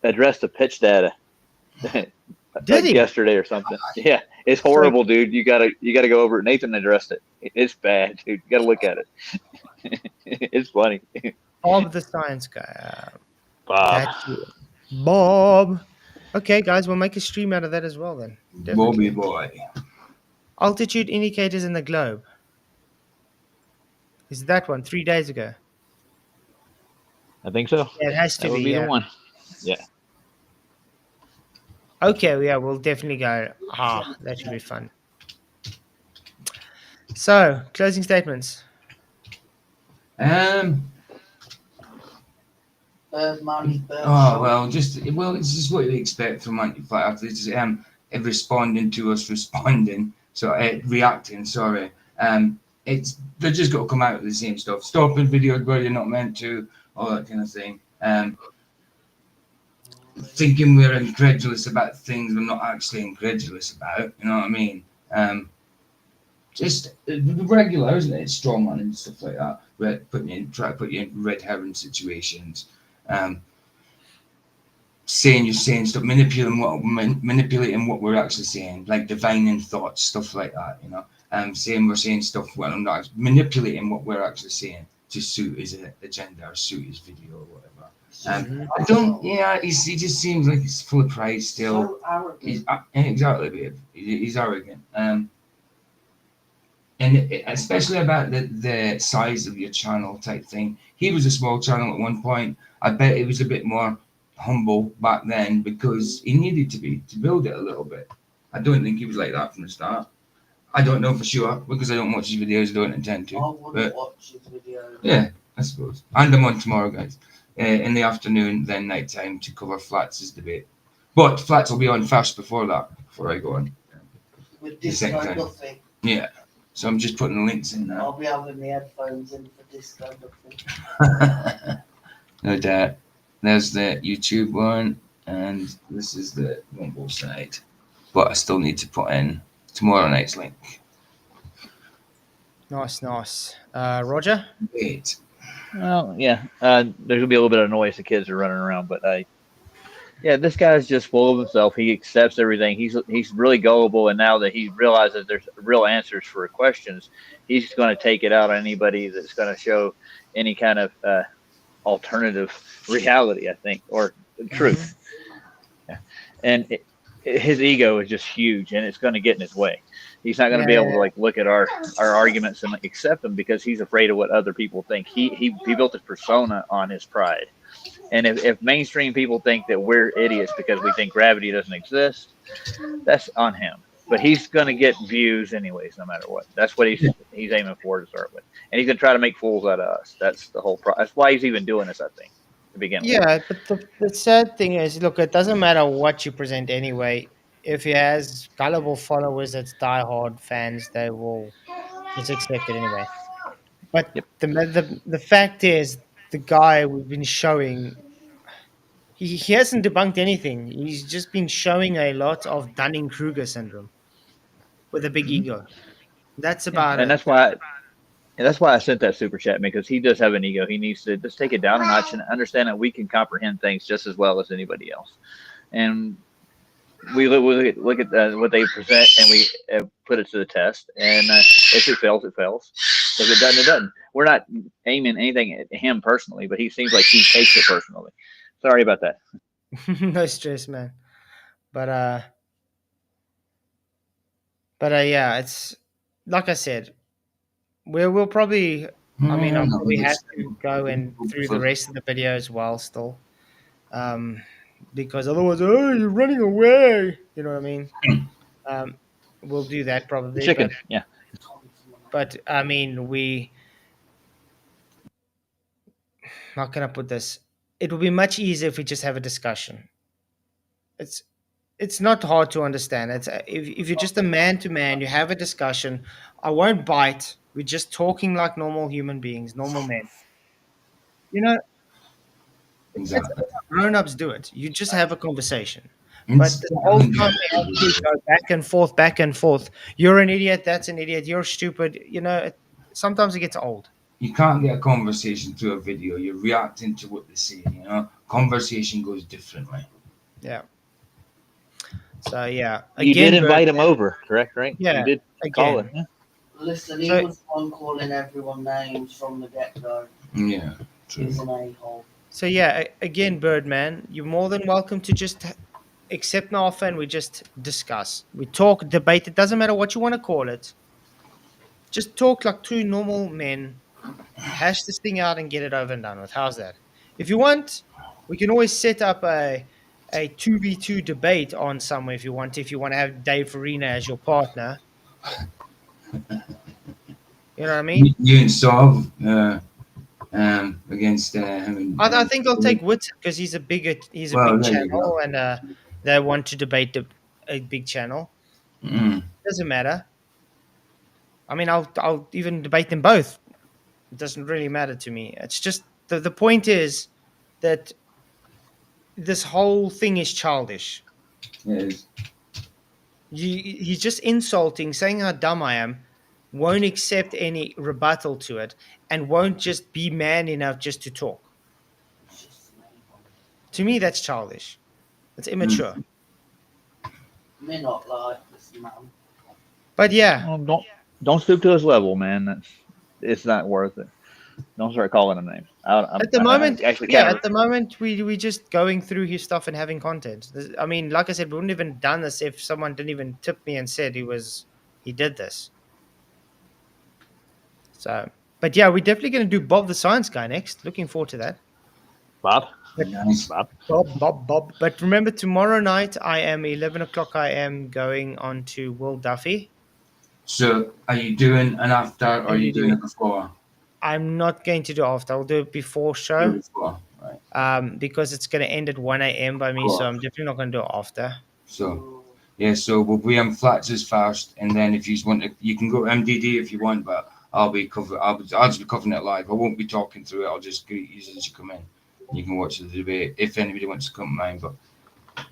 addressed the pitch data. Did he? Yesterday or something? Yeah, it's horrible, dude. You gotta go over it. Nathan addressed it. It's bad, dude. You gotta look at it. It's funny. Bob the science guy. Bob. Okay, guys, we'll make a stream out of that as well then. Bobby boy. Altitude indicators in the globe. Is that one 3 days ago? I think so. Yeah, it has to That would be the one. Yeah. Okay, yeah, we'll definitely go. That should be fun. So, closing statements. Birdman is bird It's just what you expect from anti-flight athletes. Responding to us responding, reacting. Sorry, they're just got to come out with the same stuff. Stopping videos where you're not meant to, all that kind of thing. Thinking we're incredulous about things we're not actually incredulous about. You know what I mean? Just the regular, isn't it? Strongman and stuff like that. Try to put you in red herring situations. Saying you're saying stuff, manipulating what we're actually saying, like divining thoughts, stuff like that. You know, saying we're saying stuff when I'm not, manipulating what we're actually saying to suit his agenda or suit his video or whatever. I don't. Yeah, he just seems like he's full of pride still. so arrogant. Exactly, babe. He's arrogant. And especially about the size of your channel type thing. He was a small channel at one point. I bet he was a bit more humble back then because he needed to be to build it a little bit. I don't think he was like that from the start. I don't know for sure because I don't watch his videos. I don't intend to. I wouldn't watch his videos. Yeah, I suppose. And I'm on tomorrow, guys. In the afternoon, then night time to cover Flats' debate. But Flats will be on first before I go on. With disco nothing. Yeah. So I'm just putting the links in now. I'll be having the headphones in for disco nothing. No doubt. There's the YouTube one, and this is the Rumble side. But I still need to put in tomorrow night's link. Nice. Roger? Wait. Well, yeah. There's gonna be a little bit of noise. The kids are running around, but this guy's just full of himself. He accepts everything. He's really gullible, and now that he realizes there's real answers for questions, he's going to take it out on anybody that's going to show any kind of alternative reality, I think, or truth. Yeah. And his ego is just huge, and it's going to get in his way. He's not going to be able to look at our arguments and accept them because he's afraid of what other people think. He built his persona on his pride. And if mainstream people think that we're idiots because we think gravity doesn't exist, that's on him. But he's going to get views anyways, no matter what. That's what he's aiming for to start with. And he's going to try to make fools out of us. That's the whole that's why he's even doing this, I think, to begin with. Yeah, but the sad thing is, look, it doesn't matter what you present anyway. If he has gullible followers that's diehard fans, they will just accept it anyway. But the fact is, the guy we've been showing, he hasn't debunked anything. He's just been showing a lot of Dunning-Kruger syndrome with a big ego. That's about it. And that's why I sent that super chat, because he does have an ego. He needs to just take it down a notch and understand that we can comprehend things just as well as anybody else. And we look at what they present, and we put it to the test. And if it fails, it fails. If it doesn't, it doesn't. We're not aiming anything at him personally, but he seems like he takes it personally. Sorry about that. No stress, man. But yeah, it's like I said, we'll probably. I mean, I'll probably have to go and through the rest of the video as well. Still, because otherwise, oh, you're running away. You know what I mean? We'll do that probably. Chicken, yeah. But I mean, how can I put this? It will be much easier if we just have a discussion. It's not hard to understand. It's if you're just a man to man, you have a discussion. I won't bite. We're just talking like normal human beings, normal men. You know, Exactly. grown-ups do it. You just have a conversation. And But the whole time we have to go back and forth. You're an idiot. That's an idiot. You're stupid. You know, sometimes it gets old. You can't get a conversation through a video. You're reacting to what they say. You know, conversation goes differently. Yeah. So yeah, You did invite him over, correct? Right? Yeah, You did call it. Yeah. Listen, he So- was the one calling everyone names from the get-go. Yeah, true. He's an a-hole. So yeah, again, Birdman, you're more than welcome to just accept my offer and we just discuss. We talk, debate. It doesn't matter what you want to call it. Just talk like two normal men. Hash this thing out and get it over and done with. How's that? If you want, we can always set up a 2v2 debate on somewhere if you want. If you want to have Dave Farina as your partner. You know what I mean? You and Sov against him. I think I'll take Wit because he's a big Well, big there you channel and they want to debate a big channel. Mm. Doesn't matter. I mean, I'll even debate them both. It doesn't really matter to me. It's just the point is that this whole thing is childish. It is. He's just insulting, saying how dumb I am, won't accept any rebuttal to it, and won't just be man enough just to talk. To me, that's childish. It's immature. Me not like this man. But yeah, Well, don't stoop to his level, man. It's not worth it. Don't start calling him names. at the moment, actually, yeah, at the moment, we just going through his stuff and having content. I mean, like I said, we wouldn't have even done this if someone didn't even tip me and said he did this. So, but yeah, we're definitely going to do Bob the Science Guy next. Looking forward to that. Bob. Nice. Bob. Bob. But remember, tomorrow night, 11 o'clock, I am going on to Will Duffy. So, are you doing an after or are you doing it before? I'm not going to do after. I'll do it before show. Before, right. Because it's going to end at 1 a.m. by me, so I'm definitely not going to do it after. So, yeah, so we'll be on Flatzoid first, and then if you want to, you can go MDD if you want, but I'll just be covering it live. I won't be talking through it. I'll just greet you as you come in. You can watch the debate if anybody wants to come to mine, but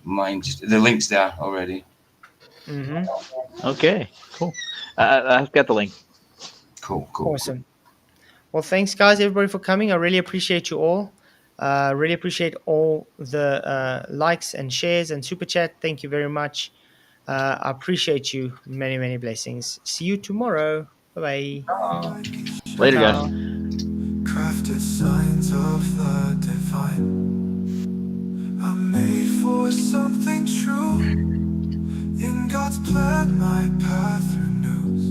mine just the link's there already. Mm-hmm. Okay, cool. I've got the link. Cool. Awesome. Well, thanks, guys, everybody, for coming. I really appreciate you all. Really appreciate all the likes and shares and super chat. Thank you very much. I appreciate you. Many, many blessings. See you tomorrow. Bye-bye. Later, guys. Crafted signs of the divine. I'm made for something true. In God's plan, my path renews.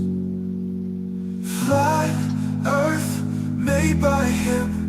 Flat earth made by Him.